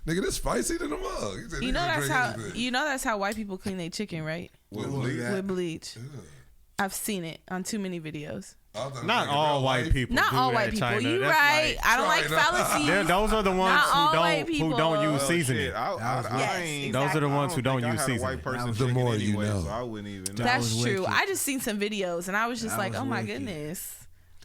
Nigga, this spicy than a mug. He said,
You know
"Nigga,
that's
drink
how
anything."
that's how white people clean their chicken, right?
With bleach.
With bleach. I've seen it on too many videos.
Not all white people.
Not all white people.
China.
You
That's
right. I don't like fallacies.
Those are the ones who don't use seasoning.
Yes,
those are the ones who don't use seasoning.
The more you know.
So I wouldn't even know.
That's true. I just seen some videos and I was just like, oh my goodness.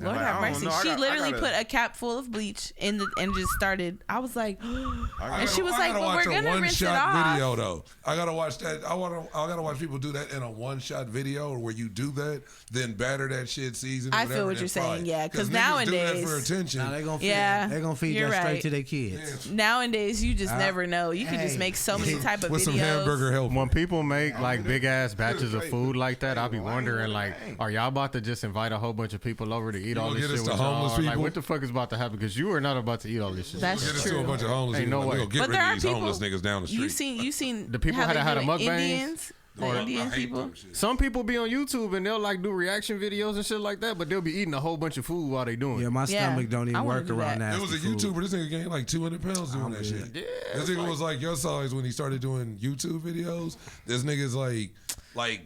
Lord have mercy. She literally put a cap full of bleach and just started. I was like, and she was like, "Well, we're gonna rinse it off."
Video though, I gotta watch that. I gotta watch people do that in a one-shot video, where you do that, then batter that shit, season.
I feel what you're saying, yeah. Because nowadays,
do that for attention.
They're gonna feed that straight to their kids.
Nowadays, you just never know. You can just make so many type of
with
videos.
Some hamburger help.
When people make like big ass batches of food like that, I'll be wondering like, are y'all about to just invite a whole bunch of people over to eat all this shit? Homeless people? Like, what the fuck is about to happen? Because you are not about to eat all this shit.
That's
true.
true.
To a bunch of homeless
Ain't
people.
no way.
We'll get rid of these homeless niggas down the street.
You seen
the people had a mukbangs?
Indians? Or Indian people.
Some people be on YouTube and they'll like do reaction videos and shit like that, but they'll be eating a whole bunch of food while they doing it.
Yeah, my stomach don't even work around that.
There was a YouTuber. This nigga gained like 200 pounds doing that shit. Yeah, this nigga was like your size when he started doing YouTube videos. This nigga's like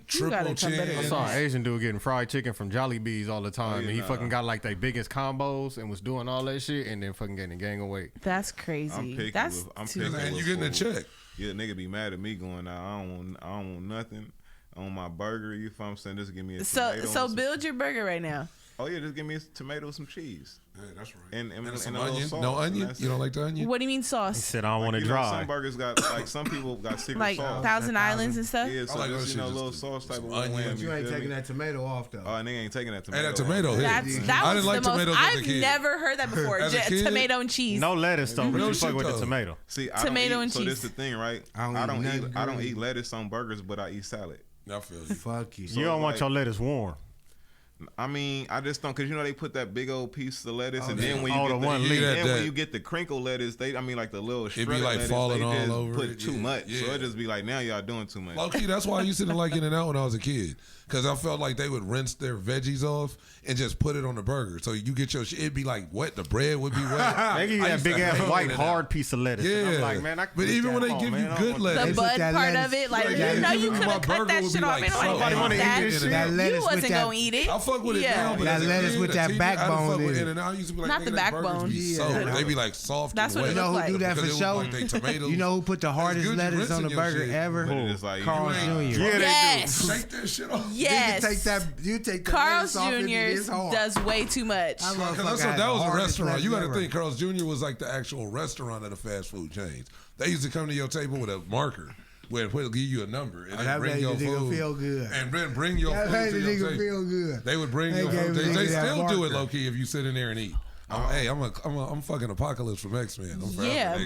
triple chin.
I saw an Asian dude getting fried chicken from Jollibees all the time, and he fucking got like their biggest combos and was doing all that shit, and then fucking getting a gang of weight.
That's crazy.
I'm picky.
And you getting a check.
Yeah, nigga be mad at me going out. I don't want nothing on my burger. You feel what I'm saying? Just give me a tomato.
So build your burger right now.
Oh yeah, just give me a tomato, some cheese.
Yeah, that's right.
And
some
a
onion.
sauce,
no onion. You don't like the onion?
What do you mean sauce?
He said I don't want to dry.
Some burgers got like some people got secret
like
sauce.
Thousand Islands and stuff.
Yeah, so
like
just, little sauce type of onion.
You ain't taking that tomato off though.
Oh, nigga ain't taking that tomato.
Hey, that tomato hit.
That
I
was
didn't like
the most.
tomatoes as a
I've
kid.
never heard that before. Tomato and cheese.
No lettuce though, but
No
you fuck
shit,
with the
though.
tomato.
See, I
Tomato
don't eat,
and
so
cheese.
this the thing, right? I don't eat lettuce on burgers, but I eat salad.
I feel you.
Fuck you.
You don't want your lettuce warm.
I mean, I just don't, cause they put that big old piece of lettuce, and
yeah.
then when you get the crinkle lettuce, like the little shredded
be like
lettuce,
falling
they
all
just
over
put
it.
too much.
Yeah.
So it just be like, now y'all doing too much.
Low key, that's why I used to like In-N-Out when I was a kid, cause I felt like they would rinse their veggies off and just put it on the burger. So you get your shit, it'd be like wet. The bread would be wet.
They give you that big ass white hard piece of lettuce.
Yeah,
and I'm like, man,
but even when they give you good lettuce,
the bud part of it, like you could have cut that shit off.
Nobody
want to eat this shit.
You wasn't gonna eat it.
I fuck with it now, but
that lettuce with that backbone in it.
Not the backbone.
They be like soft.
That's what it
You know
look
who do that for show? You know who put the hardest lettuce on the burger ever? Carl's Jr.
Yes.
Shake that shit off.
Yes.
You take that
Carl's
lettuce
Jr.
off.
does way too much.
That was a restaurant. You got to think Carl's Jr. was like the actual restaurant of the fast food chains. They used to come to your table with a marker. Where they'll give you a number and then bring your food.
Feel good.
And then bring your food to your table.
Feel good.
They would bring your food. They still do it low key if you sit in there and eat. I'm fucking Apocalypse from X-Men.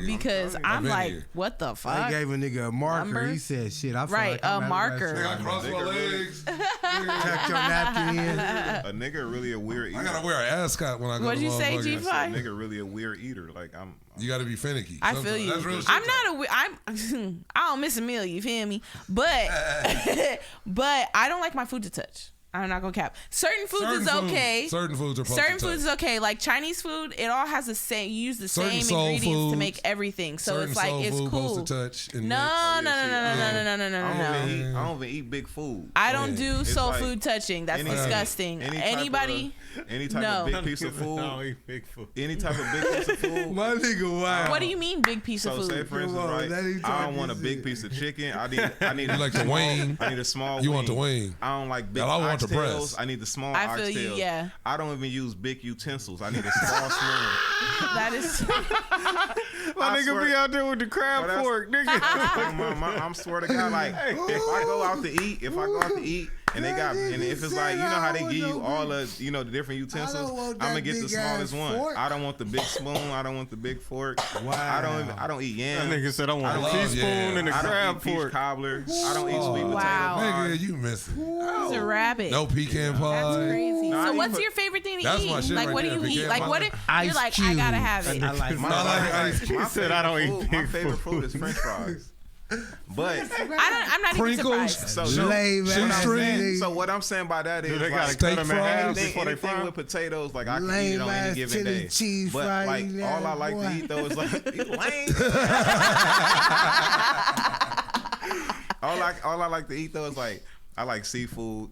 Because I'm like, here. What the fuck?
They gave a nigga a marker. He said, "Shit, I feel like
a marker."
I cross my legs.
Tuck your napkin in.
A nigga really a weird eater.
I gotta wear an ascot when I go.
What'd you say, G5?
A nigga really a weird eater. Like
you gotta be finicky.
I feel you. I'm not I don't miss a meal. You feel me? But I don't like my food to touch. I'm not gonna cap. Certain foods is okay.
Certain foods are
is okay. Like Chinese food, it all has the same. You use the same ingredients to make everything, so it's like it's cool. No.
I don't even eat big food.
I don't do soul food touching. That's disgusting. Anybody?
Any type of big piece of food. Any type of big piece of food.
My nigga, wow.
What do you mean big piece of food?
So say for instance, right? I don't want a big piece of chicken. I need.
You like the wing?
I need a small.
You want the wing?
I don't like big.
I want the breast.
I need the small.
I feel you. Yeah.
I don't even use big utensils. I need a small spoon.
That is.
My nigga be out there with the crab fork, nigga.
I'm swear to God, like if I go out to eat, and they got, and if it's like, you know how they give you all the, the different utensils, I'm gonna get the smallest one. I don't want the big spoon. I don't want the big fork.
Wow.
I don't eat yams.
That nigga said I want a teaspoon and a crab fork.
I don't eat peach cobbler. I don't eat sweet potato.
Wow.
Nigga, you missing.
He's a rabbit.
No pecan pie.
That's crazy.
Nah,
so what's your favorite thing to
That's
eat?
my shit
Like
right
what do
there,
you eat?
pecan
Like
pie.
what? You're like, I gotta have it.
I like
ice cream.
My
said I don't eat big
My favorite food is French fries. But
I'm not even surprised.
So what I'm saying by that is
they gotta
like
cut them in half before they
anything
fry
with potatoes, like I can eat it on any given day. But like all I like to eat though is like lame. All I like to eat though is like I like seafood.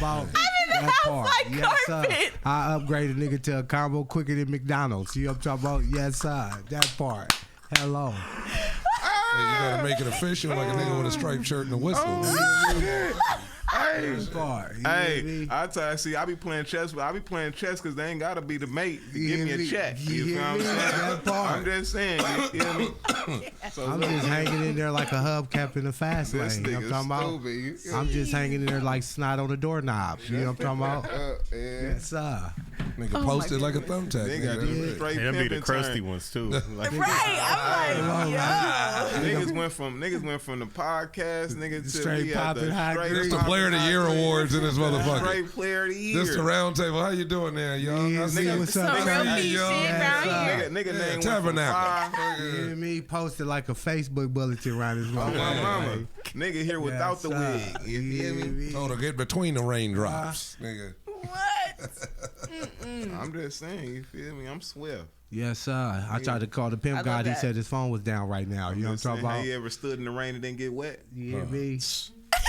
about? That part.
Like
yes,
carpet.
sir. I upgraded nigga to a combo quicker than McDonald's. See what I'm talking about? Yes, sir. That part. Hello.
Hey, you gotta make it official like a nigga with a striped shirt and a whistle.
Hey, I be playing chess, but I be playing chess because they ain't gotta be the mate to give me a check. You feel what I'm saying? I'm just saying, you feel me? So
I'm just hanging in there like a hubcap in the fast lane. You know what I'm talking about? I'm just hanging in there like snot on the doorknob. You know what I'm talking about? Yes, sir.
Nigga posted like a thumbtack.
Them be the crusty ones too. Like,
I'm like, yo.
Niggas went from the podcast, nigga, to
straight popping high grade.
This the Player of the Year awards in this motherfucker.
Straight Player of the Year.
This the round table. How you doing there, young?
Yeah,
nigga,
what's up?
Some real peace shit around here.
Nigga name
Tabernacle.
Yeah, me posted like a Facebook bulletin around his mama.
My mama. Nigga here without the wig. You feel me?
Told her get between the raindrops, nigga.
What?
I'm just saying, you feel me? I'm swift.
Yes, sir. I tried to call the pimp guy. He said his phone was down right now. You know what I'm talking about?
Have you ever stood in the rain and didn't get wet?
Yeah, me.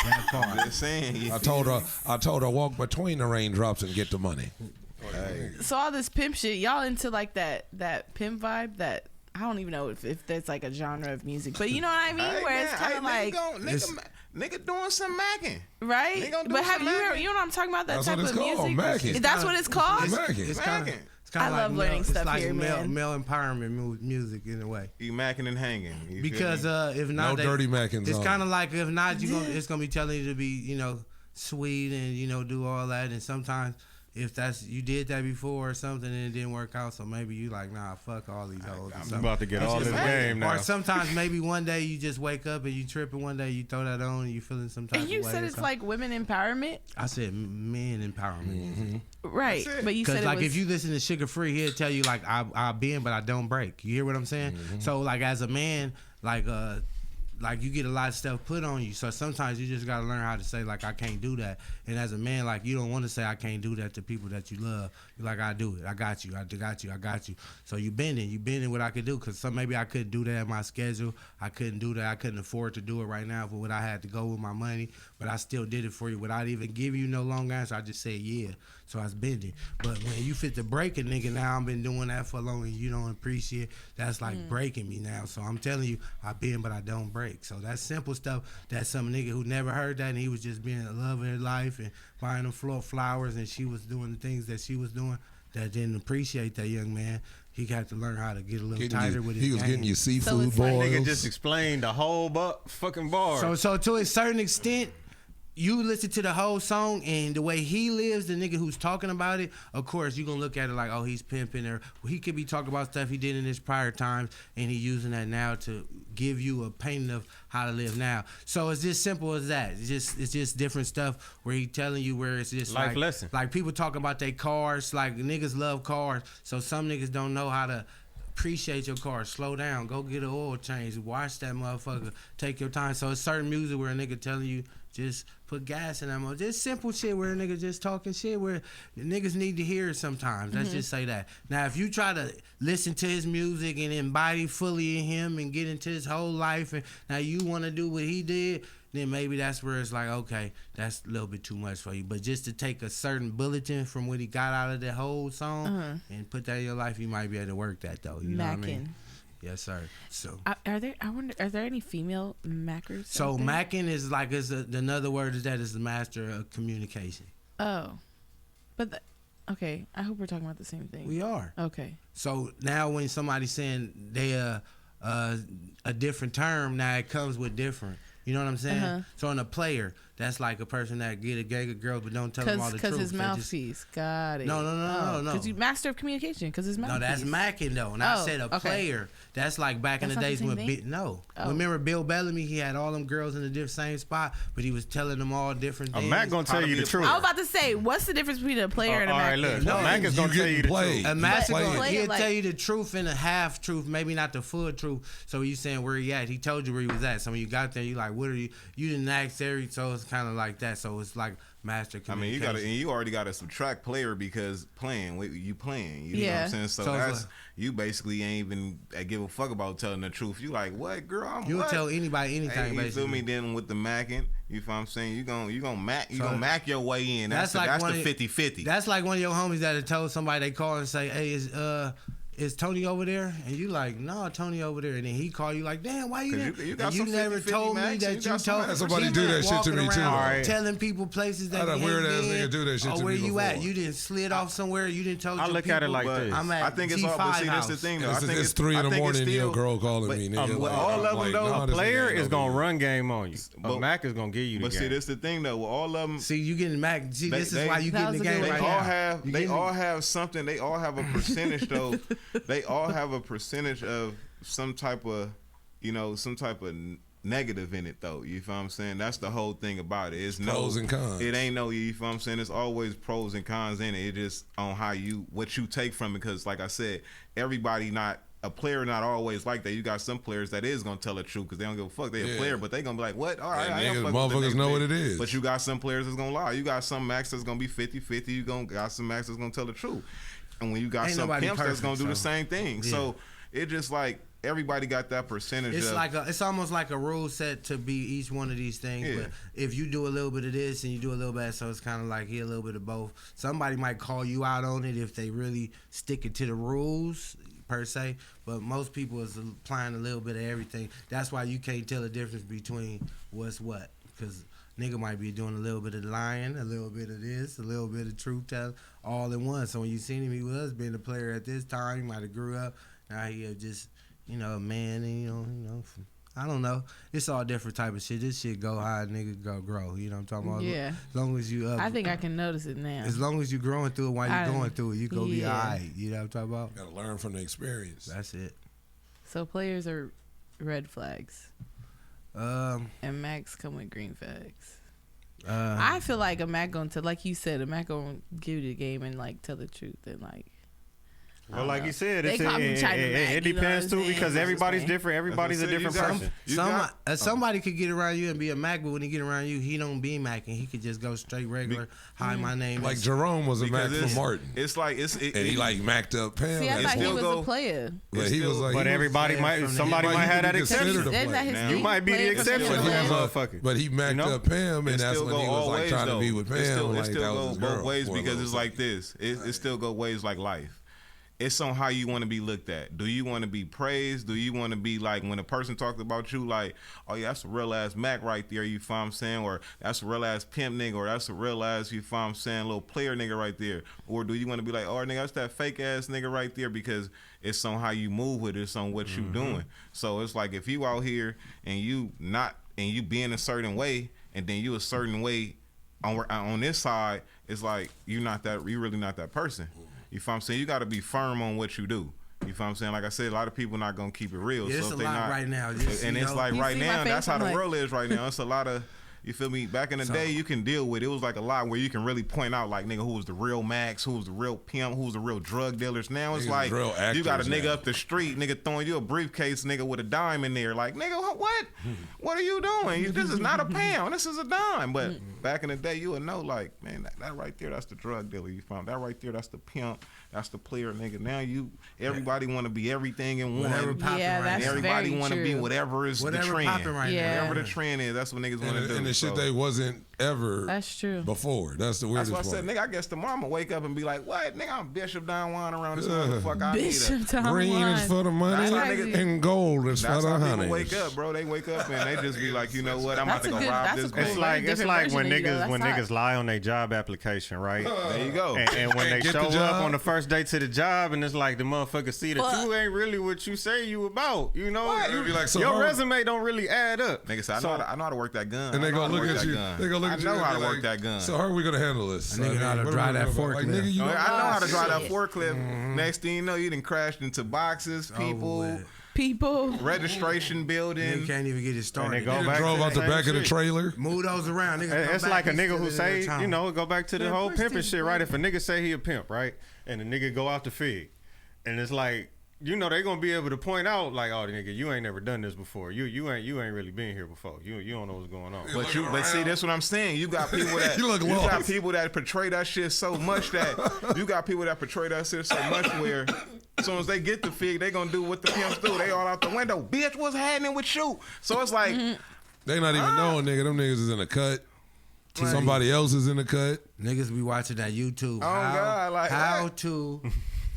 That part.
Just saying.
I told her walk between the raindrops and get the money.
Hey.
So all this pimp shit, y'all into like that pimp vibe that I don't even know if that's like a genre of music, but you know what I mean?
Hey,
where
man,
it's kind of like
nigga doing some macking.
right? But have you heard? You know what I'm talking about? That
That's
type
what
of
it's called,
music.
macking.
That's what it's called.
It's kind of.
I love learning stuff
like
here, man.
Male empowerment music in a way.
You macking and hanging.
Because if not,
no dirty mackins.
it's kind of like if not, it's gonna be telling you to be sweet and do all that. And sometimes if you did that before or something and it didn't work out, so maybe you like, nah, fuck all these hoes.
I'm about to get all this game now.
Or sometimes maybe one day you just wake up and you tripping, one day you throw that on and you feeling some type of way.
And you said it's like women empowerment?
I said men empowerment. Mm-hmm.
Right, but you said it
like
was...
if you listen to Sugar Free, he'll tell you like I bend but I don't break. You hear what I'm saying? Mm-hmm. So like as a man, like you get a lot of stuff put on you. So sometimes you just gotta learn how to say like I can't do that. And as a man, like you don't want to say I can't do that to people that you love. You're like I do it. I got you. I got you. So you bending what I could do because maybe I couldn't do that in my schedule. I couldn't do that. I couldn't afford to do it right now for what I had to go with my money. But I still did it for you without even giving you no long answer. I just said yeah. So I was bending. But when you fit to break a nigga, now I've been doing that for long and you don't appreciate, that's like breaking me now. So I'm telling you, I bend but I don't break. So that's simple stuff that some nigga who never heard that and he was just being in love of his life and buying them flowers and she was doing the things that she was doing that didn't appreciate that young man. He got to learn how to get a little tighter with his
He was getting you seafood boils.
Nigga just explained the whole fucking bar.
So to a certain extent, you listen to the whole song and the way he lives, the nigga who's talking about it, of course, you're going to look at it like, oh, he's pimping or he could be talking about stuff he did in his prior times and he's using that now to give you a painting of how to live now. So it's just simple as that. It's just different stuff where he telling you where it's just
life lesson.
Like people talking about their cars, like niggas love cars. So some niggas don't know how to appreciate your car. Slow down. Go get an oil change. Watch that motherfucker. Take your time. So it's certain music where a nigga telling you just put gas in that motherfucker. Just simple shit where a nigga just talking shit where the niggas need to hear it sometimes. Let's just say that. Now, if you try to listen to his music and embody fully in him and get into his whole life and now you want to do what he did, then maybe that's where it's like, okay, that's a little bit too much for you. But just to take a certain bulletin from what he got out of the whole song and put that in your life, you might be able to work that though. You know what I mean? Yes, sir. So
are there any female mackers?
So macking is like another word is that is the master of communication.
Oh, but okay. I hope we're talking about the same thing.
We are.
Okay.
So now when somebody's saying they a different term, now it comes with different. You know what I'm saying? So in a player, that's like a person that get a gang of girls but don't tell them all the truth.
Because his mouthpiece. Got it.
No.
Because you master of communication. Because his mouthpiece.
No, that's macking though. And I said a player. That's like back in the days when remember Bill Bellamy? He had all them girls in the same spot, but he was telling them all different things.
A Mac gonna tell you the truth.
I was about to say, what's the difference between a player and a Mac?
All right, look. Mac is gonna tell you the truth.
A Mac he'll tell you the truth and a half truth, maybe not the full truth. So you saying where he at? He told you where he was at. So when you got there, you like, what are you? You didn't ask there, so it's kind of like that. So it's like master communication.
I mean, you already got to subtract player because playing. You know what I'm saying? So that's you basically ain't even give a fuck about telling the truth. You like, what, girl?
You'll tell anybody anything.
You feel me? Then with the macking, you feel what I'm saying? You gonna mac your way in. That's the 50-50.
That's like one of your homies that had told somebody they call and say, hey, is Tony over there? And you like, no, Tony over there. And then he call you like, damn, why you there?
You
never told me that you told.
Somebody do that shit to me too.
Right. Telling people places that
a weird ass nigga do that shit to me.
Where you at? You didn't slid off somewhere. You didn't tell.
I look at it like this.
I'm at
I think it's all. But see, that's the thing though.
It's 3 in the morning. Your girl calling me. Nigga.
All of them though.
A player is gonna run game on you. A Mac is gonna give you the game.
But see, that's the thing though. All of them.
See, you getting Mac. See, this is why you getting the game right now.
They all have something. They all have a percentage though. They all have a percentage of some type of, some type of negative in it though. You feel what I'm saying? That's the whole thing about it. It's
pros and cons.
It ain't no. You feel what I'm saying? It's always pros and cons in it. It just on what you take from it. Because like I said, a player not always like that. You got some players that is gonna tell the truth because they don't give a fuck. They a player, but they gonna be like, what? All right, I don't fuck
motherfuckers know what it is.
But you got some players that's gonna lie. You got some Max that's gonna be 50-50. You got some Max that's gonna tell the truth. And when you got some pimps that's gonna do the same thing. Yeah. So it just like everybody got that percentage.
It's almost like a rule set to be each one of these things. Yeah. But if you do a little bit of this and you do a little bit, so it's kind of like a little bit of both. Somebody might call you out on it if they really stick it to the rules per se. But most people is applying a little bit of everything. That's why you can't tell the difference between what's what. Because nigga might be doing a little bit of lying, a little bit of this, a little bit of truth telling, all in one. So when you seen him, he was being a player at this time. He might have grew up. Now he just, a man, and I don't know. It's all different type of shit. This shit go high, nigga go grow. You know what I'm talking about?
Yeah.
As long as you
I think I can notice it now.
As long as you growing through it while you're going through it, you gonna be all right. You know what I'm talking about?
Gotta learn from the experience.
That's it.
So players are red flags. And Macs come with green flags. I feel like a Mac gonna tell, like you said, a Mac gonna give you the game and like tell the truth and like.
Well, like you said, it depends too because everybody's different. Everybody's a different person.
Somebody could get around you and be a Mac, but when he get around you, he don't be Mac, and he could just go straight regular. Hi, my name.
Like Jerome was a Mac for Martin.
It's like
and he like Macked up Pam.
See, I thought he was a player.
But he was like,
but everybody somebody might have that exception. You might be the exception, motherfucker.
But he Macked up Pam, and that's when he was like trying to be with Pam.
It still goes both ways because it's like this. It still go ways like life. It's on how you want to be looked at. Do you want to be praised? Do you want to be like when a person talks about you like, oh yeah, that's a real ass Mac right there, you feel what I'm saying? Or that's a real ass pimp nigga, or that's a real ass, you feel what I'm saying, little player nigga right there. Or do you want to be like, oh nigga, that's that fake ass nigga right there because it's on how you move with it, it's on what you doing. So it's like if you out here and you being a certain way and then you a certain way on this side, it's like you really not that person. You feel what I'm saying? You got to be firm on what you do. You feel what I'm saying? Like I said, a lot of people not going to keep it real.
Yeah, so it's a lot right now.
And it's like right now, that's how the world is right now. It's a lot of, you feel me? Back in the day, you can deal with it. It was like a lot where you can really point out like, nigga, who was the real Max, who was the real pimp, who was the real drug dealers. Now it's like, you got a nigga up the street, nigga throwing you a briefcase, nigga, with a dime in there. Like, nigga, what? What are you doing? This is not a pound. This is a dime. But back in the day, you would know, like, man, that right there, that's the drug dealer. You found that right there, that's the pimp. That's the player, nigga. Now everybody want to be everything in one. Everybody want to be whatever is the trend. Whatever the trend is, that's what niggas want to do.
And the shit they wasn't ever.
That's true.
Before. That's the weirdest part.
That's why I said, nigga, I guess tomorrow I'm gonna wake up and be like, what, nigga? I'm Bishop Don Juan around this motherfucker. I
Bishop Don Juan.
Green is for the money and gold is for the honey. That's how people
wake up, bro. They wake up and they just be like, you know what? I'm about to go rob this
bank. It's like when niggas lie on their job application, right?
There you go.
And when they show up on the first day to the job, and it's like the motherfucker see that you ain't really what you say you about. You know, your resume don't really add up.
Nigga say, I know how to work that gun.
And they gonna look at you. They gonna look at you.
I know how to work that gun.
So how are we gonna handle this?
Nigga know how to drive that forklift.
I know how to drive that forklift. Next thing you know, you done crashed into boxes, people, registration building.
You can't even get it started.
And they drove out the back of the trailer.
Move those around.
It's like a nigga who say, go back to the whole pimping shit, right? If a nigga say he a pimp, right, and the nigga go out the fig, and it's like, they gonna be able to point out like, oh, nigga, you ain't never done this before. You ain't really been here before. You don't know what's going on.
But see, that's what I'm saying. You got people that you got people that portray that shit so much that where as soon as they get the fig, they gonna do what the pimps do. They all out the window. Bitch, what's happening with you? So it's like
they not even knowing, nigga. Them niggas is in a cut. Somebody else is in the cut.
Niggas be watching that YouTube.
Oh God, like
how to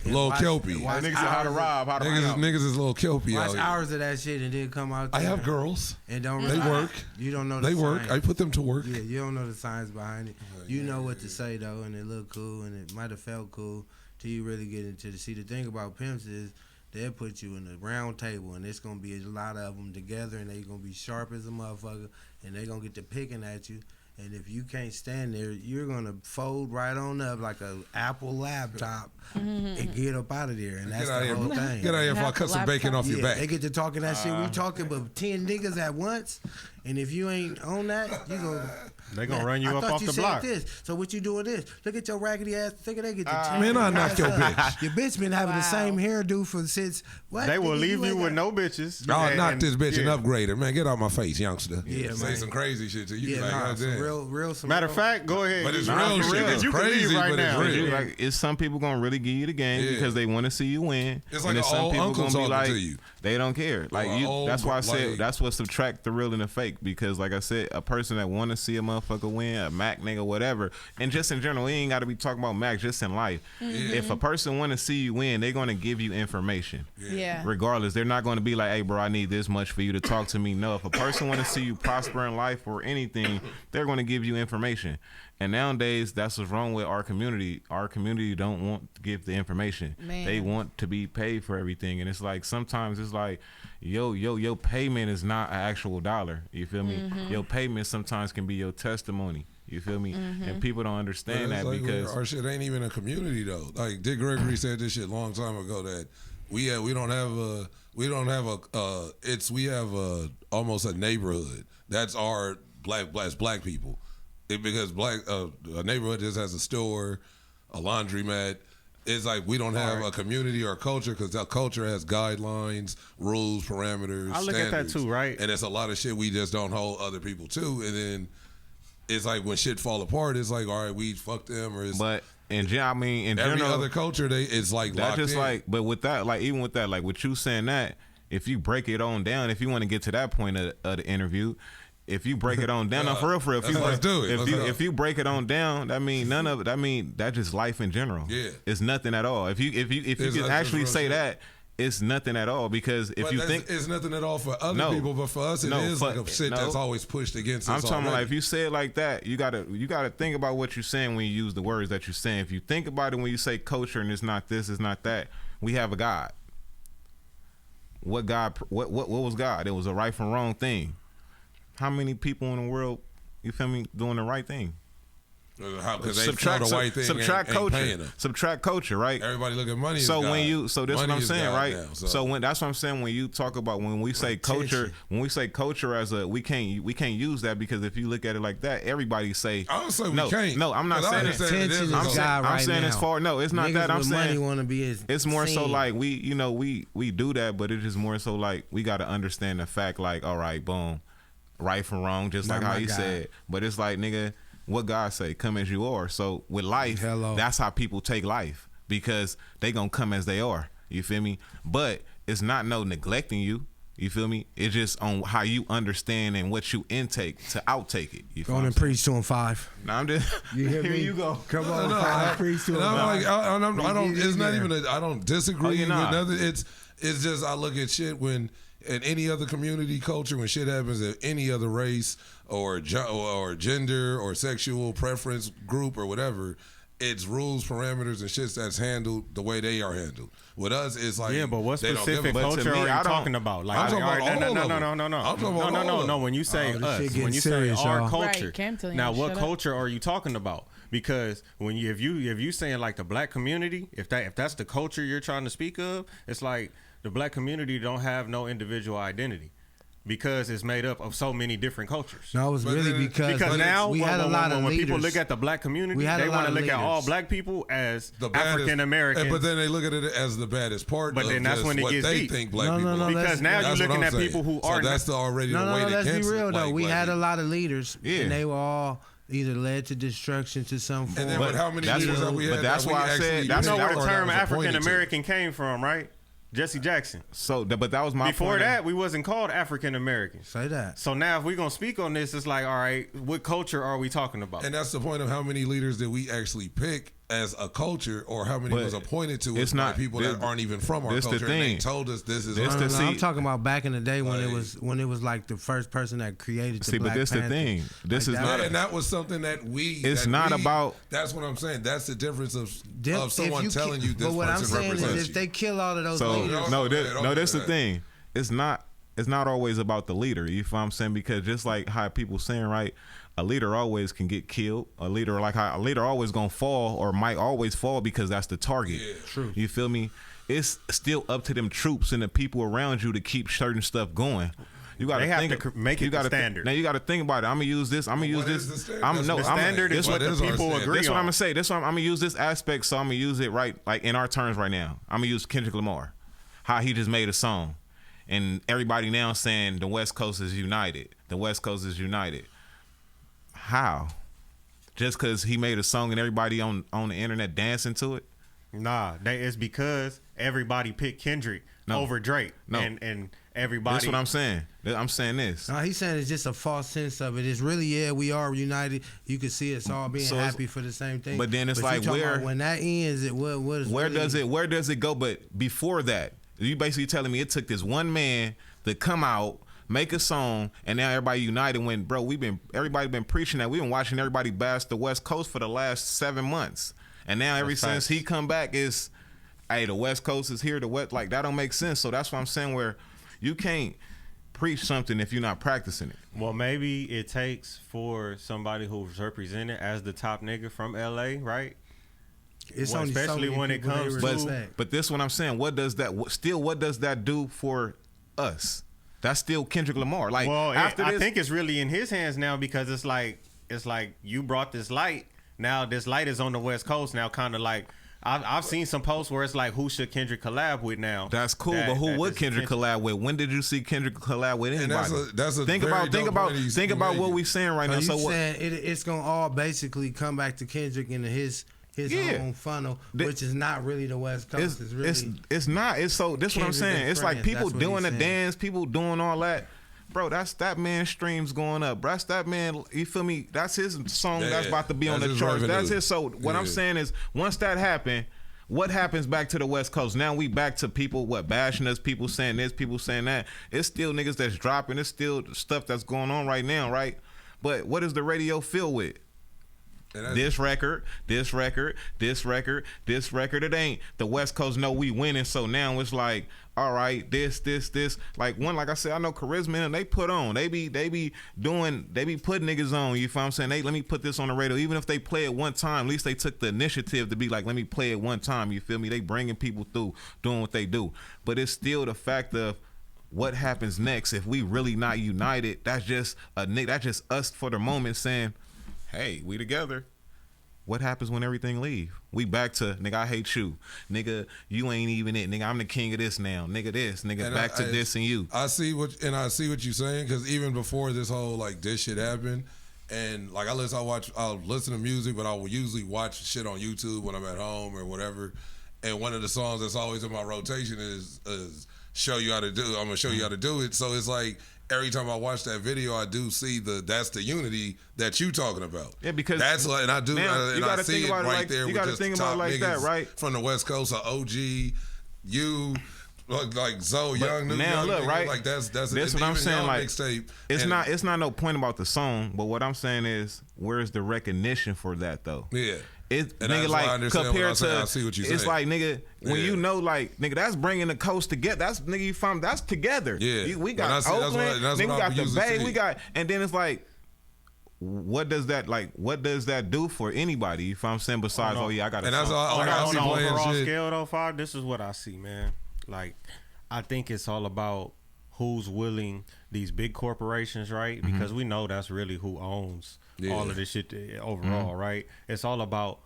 Little Kelpie.
Niggas know how to rob, how to
Niggas is little Kelpie out
Watch
here.
hours of that shit and then come out there.
I have girls.
And don't
They
really,
work.
You don't know the
They work.
science.
I put them to work.
Yeah, you don't know the science behind it. You know what to say though, and it looked cool, and it might have felt cool till you really get into the. See, the thing about pimps is they'll put you in a round table, and it's gonna be a lot of them together, and they gonna be sharp as a motherfucker, and they gonna get to picking at you. And if you can't stand there, you're gonna fold right on up like a Apple laptop and get up out of there. And that's the whole thing.
Get out of here before I cut some bacon off your back.
They get to talking that shit. We talking about 10 niggas at once, and if you ain't on that, you gonna.
They gonna run you up off the block.
This. So what you doing this? Look at your raggedy ass. Think they get the
man, I knock your bitch.
Your bitch been having the same hairdo since what?
They will leave you with no bitches.
I'll knock this bitch and upgrade her, man. Get out my face, youngster.
Yeah,
Say
man.
some crazy shit to you.
Yeah,
like,
nah, some
damn.
real.
Matter of fact, go ahead.
But it's real shit. It's
You can
crazy,
leave right
but
now.
it's real.
Like, it's some people gonna really give you the game because they want to see you win.
It's like
and
an
then some
old
people
uncle
gonna be
talking
like,
to you.
they don't care. Like
Or
you.
old,
That's why I said
like-
that's what subtract the real and the fake. Because like I said, a person that want to see a motherfucker win, a Mac nigga, whatever, and just in general, we ain't got to be talking about Mac. Just in life, if a person want to see you win, they're gonna give you information.
Yeah.
Regardless, they're not going to be like, hey, bro, I need this much for you to talk to me. No, if a person want to see you prosper in life or anything, they're going to give you information. And nowadays, that's what's wrong with our community. Our community don't want to give the information.
Man.
They want to be paid for everything. And it's like, sometimes it's like, your payment is not an actual dollar. You feel me? Your payment sometimes can be your testimony. You feel me? And people don't understand that
like
because
our shit ain't even a community though. Like Dick Gregory said this shit a long time ago that we have almost a neighborhood. That's our black people. Because a neighborhood just has a store, a laundromat. It's like we don't have a community or a culture because that culture has guidelines, rules, parameters.
I look at that
standards.
too, right?
And it's a lot of shit we just don't hold other people to. And then it's like when shit fall apart, it's like, all right, we fuck them, or it's
but in general,
every other culture, it's like
that
locked
just
in.
like, but with that, like even with that, like with you saying that, if you break it on down, if you want to get to that point of the interview, if you break it on down, no, for real, if you break it on down, that mean none of it. That mean that's just life in general.
Yeah,
it's nothing at all. If you can actually say that. It's nothing at all because if you think
it's nothing at all for other people, but for us it is like a shit that's always pushed against us.
I'm talking like if you say it like that, you gotta think about what you're saying when you use the words that you're saying. If you think about it when you say culture and it's not this, it's not that. We have a God. What God? What was God? It was a right from wrong thing. How many people in the world, you feel me, doing the right thing?
Subtract
culture. Subtract culture, right?
Everybody look at money.
So this
money
is what I'm saying,
God
right?
Now,
so when that's what I'm saying when you talk about when we say culture as a we can't use that because if you look at it like that, everybody say
I don't say we can't.
No, I'm not saying that. I'm saying as far it's not
niggas
that. I'm
with
saying
money want to be
it's more so like we do that, but it's just more so like we got to understand the fact like all right, boom, right from wrong, just like how he said. But it's like nigga. What God say, come as you are. So with life, that's how people take life because they gonna come as they are. You feel me? But it's not no neglecting you. You feel me? It's just on how you understand and what you intake to outtake it. You
go on and preach to him 5.
No, I'm just.
You hear me?
Here you go.
Come on, 5. Preach to him.
I don't. It's not even. I don't disagree with nothing. It's just I look at shit when. In any other community culture, when shit happens in any other race or gender or sexual preference group or whatever, it's rules, parameters, and shit that's handled the way they are handled. With us, it's like
but what specific culture are you talking about? Like,
I'm talking about
no. When you say us, when you say our culture, now what culture are you talking about? Because when if you saying like the black community, if that's the culture you're trying to speak of, it's like. The black community don't have no individual identity because it's made up of so many different cultures.
No, it's really because
now
we had a lot of
when
leaders.
People look at the black community, they want to look at all black people as the African Americans.
But then they look at it as the baddest part.
But then that's when it gets deep.
Think black people.
Because now you're looking at people who are.
So that's already the way.
Let's be real though. We had a lot of leaders, and they were all. Either led to destruction to some form.
And then how many leaders have we had?
But that's why I said.
You know where the term African American came from, right? Jesse Jackson.
So, but that was my
Before
point.
that, we wasn't called African Americans.
Say that.
So now, if we're gonna speak on this, it's like, all right, what culture are we talking about?
And that's the point of how many leaders that we actually pick as a culture, or how many was appointed to
it's
us by people that aren't even from our culture, and they told us this is.
I'm talking about back in the day when it was like the first person that created the Black
this
Panther.
The thing. This
like
is not,
and that was something that we.
It's not about.
That's what I'm saying. That's the difference of someone telling you this.
But what I'm
person
saying
represents
is, if they kill all of those leaders,
that's the thing. It's not always about the leader. You feel what I'm saying? Because just like how people saying, right, a leader always can get killed. A leader always gonna fall or might always fall because that's the target.
Yeah,
true.
You feel me? It's still up to them troops and the people around you to keep certain stuff going. You got to
make it the standard.
Now you got to think about it. I'm gonna use this. I'm gonna use this.
The standard is what the people agree on.
That's what I'm gonna say. I'm gonna use this aspect. So I'm gonna use it right, like in our terms right now. I'm gonna use Kendrick Lamar, how he just made a song, and everybody now saying the West Coast is united. The West Coast is united. How? Just because he made a song and everybody on the internet dancing to it?
Nah, it's because everybody picked Kendrick over Drake.
No.
And everybody.
That's what I'm saying. I'm saying this.
No, he's saying it's just a false sense of it. It's really, we are united. You can see us all being happy for the same thing.
But then it's like
when that ends, where
does it go? But before that, you basically telling me it took this one man to come out, make a song, and now everybody united. When everybody been preaching that. We've been watching everybody bash the West Coast for the last 7 months, and now since he come back is, hey, the West Coast is here. The West, like, that don't make sense. So that's what I'm saying, where you can't preach something if you're not practicing it.
Well, maybe it takes for somebody who's represented as the top nigga from LA, right?
It's only
especially when it comes
to.
But this what I'm saying. What does that do for us? That's still Kendrick Lamar. Like,
well, I think it's really in his hands now, because it's like you brought this light. Now this light is on the West Coast now, kind of like. I've seen some posts where it's like, who should Kendrick collab with now?
That's cool, but who would Kendrick collab with? When did you see Kendrick collab with anybody? And think about what we're saying right now.
So saying it's gonna all basically come back to Kendrick into his own funnel, which is not really the West Coast.
It's not. It's so. This what I'm saying. It's like people doing the dance, people doing all that. Bro, that's that man's streams going up. Bro, that's that man. You feel me? That's his song that's about to be on the charts. That's his. So what I'm saying is, once that happened, what happens back to the West Coast? Now we back to people bashing us, people saying this, people saying that. It's still niggas that's dropping. It's still stuff that's going on right now, right? But what is the radio filled with? This record. It ain't the West Coast know we winning, so now it's like, all right, this. Like I said, I know Charisma and they put on. They be putting niggas on. You feel what I'm saying? Let me put this on the radio. Even if they play it one time, at least they took the initiative to be like, let me play it one time. You feel me? They bringing people through, doing what they do. But it's still the fact of what happens next if we really not united. That's just us for the moment saying, hey, we together. What happens when everything leave? We back to, nigga, I hate you. Nigga, you ain't even it. Nigga, I'm the king of this now. Nigga, this. Nigga, and back to this and you.
I see what you're saying, because even before this whole, like, this shit happened, and, like, I'll listen to music, but I will usually watch shit on YouTube when I'm at home or whatever. And one of the songs that's always in my rotation is Show You How to Do It. I'm going to show you how to do it. So it's like, every time I watch that video, I do see that's the unity that you talking about.
Yeah, because
that's like, and I do, and I see it right there.
You got to think about it like that, right?
From the West Coast, OG, you, like Zoe Young,
now look, right?
Like that's
what I'm saying. Like,
mixtape.
It's not no point about the song, but what I'm saying is, where's the recognition for that though?
Yeah.
It's nigga, like, compared to,
I see what you're saying.
It's like, nigga, when you know, like, nigga, that's bringing the coast together. That's, nigga, you found, that's together.
Yeah.
We got Oakland, then we got the Bay, and then it's like, what does that do for anybody? You feel what I'm saying? Besides, I got a
song. On the overall scale, though, Five, this is what I see, man. Like, I think it's all about who's willing, these big corporations, right? Mm-hmm. Because we know that's really who owns all of this shit overall, right? It's all about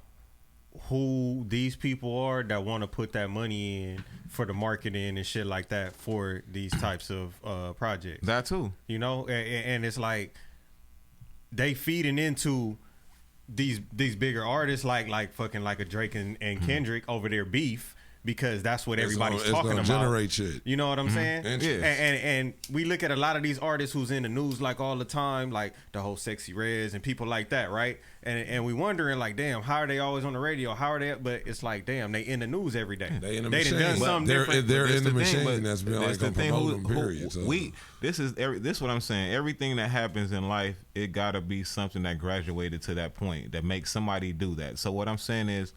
who these people are that want to put that money in for the marketing and shit like that for these types of projects.
That too.
You know, and it's like they feeding into these bigger artists like fucking like a Drake and Kendrick over their beef, because that's what everybody's talking about.
Generate shit.
You know what I'm saying?
Yeah.
And we look at a lot of these artists who's in the news like all the time, like the whole Sexy Reds and people like that, right? And we wondering like, damn, how are they always on the radio? How are they? But it's like, damn, they in the news every day.
They in the
they
machine.
done something different.
They're in the
thing,
machine. That's been like a promoting period. So.
This is what I'm saying. Everything that happens in life, it gotta be something that graduated to that point that makes somebody do that. So what I'm saying is,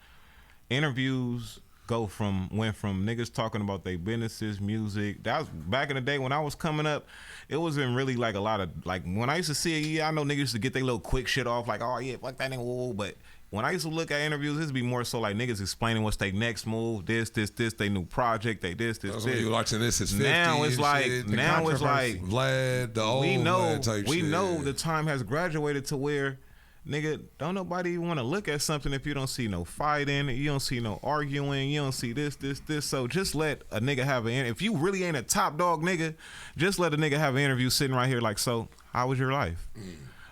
interviews went from niggas talking about their businesses, music. That was back in the day when I was coming up. It wasn't really like a lot of like when I used to see it. Yeah, I know niggas used to get their little quick shit off like, oh yeah, fuck that nigga. Whoa. But when I used to look at interviews, it'd be more so like niggas explaining what's their next move, this, they new project, they this.
That's when you watching this is 50
now it's like
shit,
Vlad,
the old Vlad type
we
shit.
know the time has graduated to where. Nigga, don't nobody want to look at something if you don't see no fighting, you don't see no arguing, you don't see this. So just let a nigga have if you really ain't a top dog nigga, just let a nigga have an interview sitting right here like, so how was your life?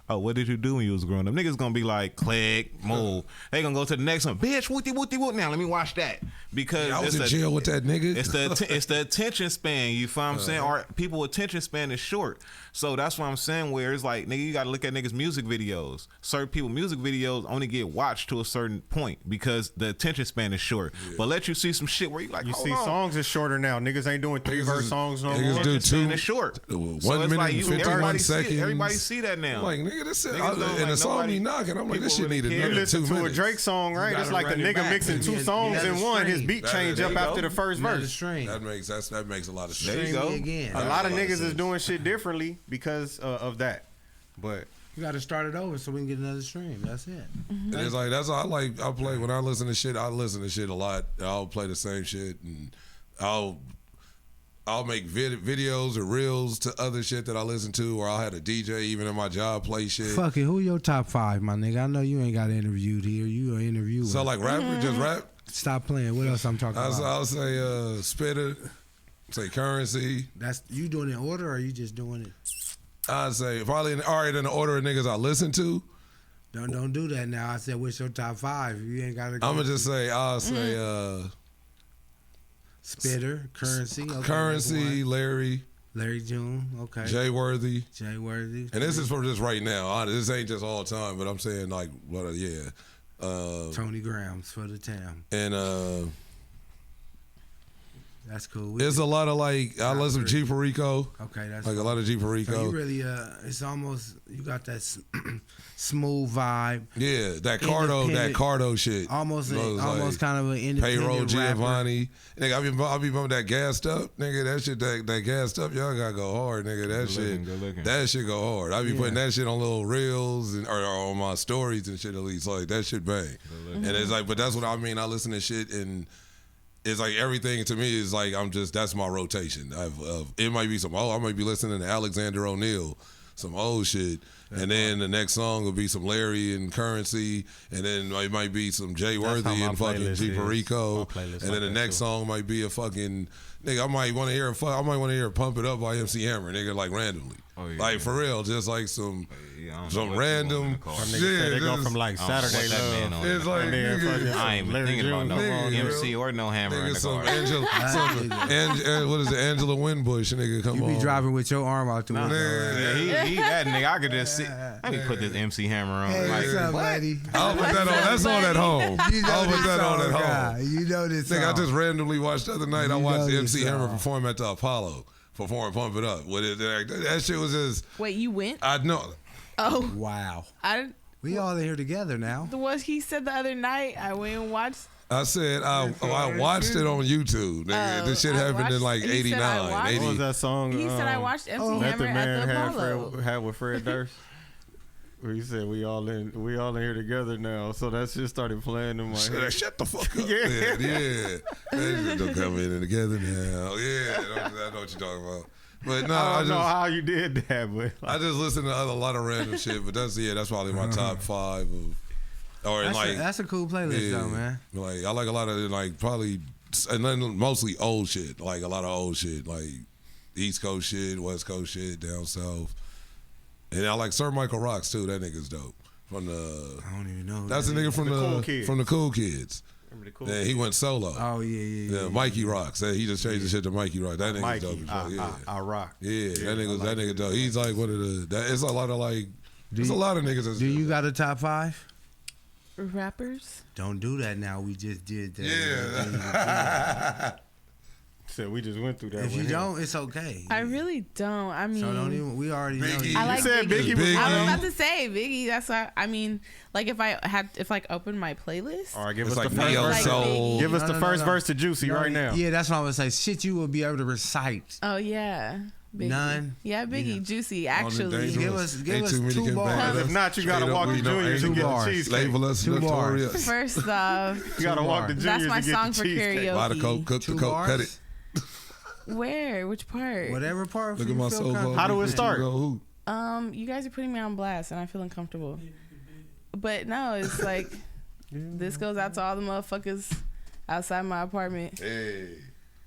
Oh, what did you do when you was growing up? Niggas gonna be like, click, move. They gonna go to the next one. Bitch, wooty. Now let me watch that. Because
I was in jail with that nigga.
It's the attention span, you feel what I'm saying? Or people attention span is short. So that's what I'm saying, where it's like, nigga, you gotta look at niggas' music videos. Certain people music videos only get watched to a certain point because the attention span is short. Yeah. But let you see some shit where you like,
songs is shorter now. Niggas ain't doing 3-verse songs no more.
Niggas do two.
It's short.
1 minute and 51 seconds.
Everybody see that now.
I'm like, nigga, this shit, and the song be knocking. I'm like, this shit need another 2 minutes.
You listen to a Drake song, right? It's like a nigga mixing 2 songs in one. His beat change up after the first verse.
That makes a lot of sense.
There you go.
Again.
A lot of niggas is doing shit differently because of that. But
you got to start it over so we can get another stream. That's it.
And it's like that's all I play when I listen to shit. I listen to shit a lot. I'll play the same shit, and I'll make videos or reels to other shit that I listen to, or I'll have a DJ even in my job play shit.
Fuck it. Who your top 5, my nigga? I know you ain't got interviewed here. You an interviewer.
So like rapper, just rap.
Stop playing. What else I'm talking about?
I'll say Spitter, say Currency.
That's you doing it in order, or are you just doing it?
I'd say probably in the order of niggas I listen to.
Don't do that now. I said, what's your top 5? You ain't got to go.
I'm going to just say, I'll say...
Spitter, Currency. Okay,
Currency, Larry
June, okay.
G5yve.
G5yve.
And this is for just right now. This ain't just all time, but I'm saying like,
Tony Grams for the town.
And...
That's cool.
There's a lot of like I listen to G5yve.
Okay, that's
like cool. A lot of G5yve.
So you really it's almost you got that smooth vibe.
Yeah, that Cardo shit.
Almost
like
kind of an independent
Payroll Giovanni.
Rapper.
Nigga, I be bumping that gassed up, nigga. That shit, that gassed up, y'all gotta go hard, nigga. That shit go hard. I be putting that shit on little reels or on my stories and shit at least. Like that shit bang. And it's like, but that's what I mean. I listen to shit and. It's like everything to me is like that's my rotation. It might be I might be listening to Alexander O'Neal, some old shit, and then the next song will be some Larry and Currency, and then it might be some G5yve and fucking G5yve, and then the next song might be a fucking nigga. I might want to hear "Pump It Up" by MC Hammer, nigga, like randomly. Oh, yeah, like for real, just like some random
shit. They go from like Saturday Love.
It's like nigga,
I ain't even thinking about no MC or no Hammer in the car.
What is it, Angela Winbush? Nigga, come on.
You be driving with your arm out the window.
He that nigga. I could just see. I need to put this MC Hammer on.
Hey,
like,
what's up, lady?
I'll put that on. That's on at home. I'll put that on at home.
You know this.
Nigga, I just randomly watched the other night. I watched MC Hammer perform at the Apollo. Pump It Up. That shit was just.
Wait, you went?
I know.
Oh
wow!
We
all in here together now.
The ones he said the other night, I went and watched.
I said I watched it on YouTube. Nigga. This shit happened in like 89, 80.
What was that song?
He said I watched MC Hammer at the Apollo.
Had with Fred Durst. Where he said we all in here together now. So that shit started playing in my head.
Shut the fuck up. Yeah. They don't come in together now. Yeah, I know what you're talking about. But no,
I don't know how you did that, but
I just listen to a lot of random shit. But that's probably my top 5 of. Or
that's a cool playlist though, man.
Like I like a lot of like probably and then mostly old shit. Like a lot of old shit, like East Coast shit, West Coast shit, down south. And I like Sir Michael Rocks too. That nigga's dope. I don't even know.
That's
the nigga from the Cool Kids.
Remember the cool?
Yeah, he went solo.
Oh yeah.
Mikey Rocks. He just changed the shit to Mikey Rock. That nigga's
Mikey,
dope as fuck. Yeah,
I rock.
Yeah, that nigga dope. He's like one of the. It's a lot of like. There's a lot of niggas.
Do you got a top 5?
Rappers?
Don't do that now. We just did that.
Yeah.
So we just went through that.
If you don't, it's okay.
I really don't. I mean,
So don't even. We already know.
Biggie.
I like
You said
Biggie.
Biggie.
I was about to say Biggie. That's why. I mean, like if like open my playlist.
All right, give
It's
us
like
the first
Neo
verse.
Soul.
Give us the first
No.
verse to Juicy right now.
Yeah, that's what I would say. Shit, you would be able to recite.
Oh yeah. Biggie.
None?
Yeah, Biggie,
Yeah.
Juicy.
On the
Actually,
dangerous.
Give
Ain't
us
too many
2
can
bars.
bang us.
If not, you gotta
Straight
walk
up,
the
we know
juniors
ain't
and get
bars.
the cheesecake.
Label us
2 bars.
notorious.
first off,
You gotta walk the
bars.
juniors
that's my
and get
song
the
for
cheesecake.
karaoke.
Buy the coke, cook the
2
coke,
bars?
cut it.
where? Which part?
Whatever part.
Look
you
at my
feel
soul.
comfortable
How do it
with.
start?
You guys are putting me on blast, and I feel uncomfortable. But no, it's like this goes out to all the motherfuckers outside my apartment.
Hey.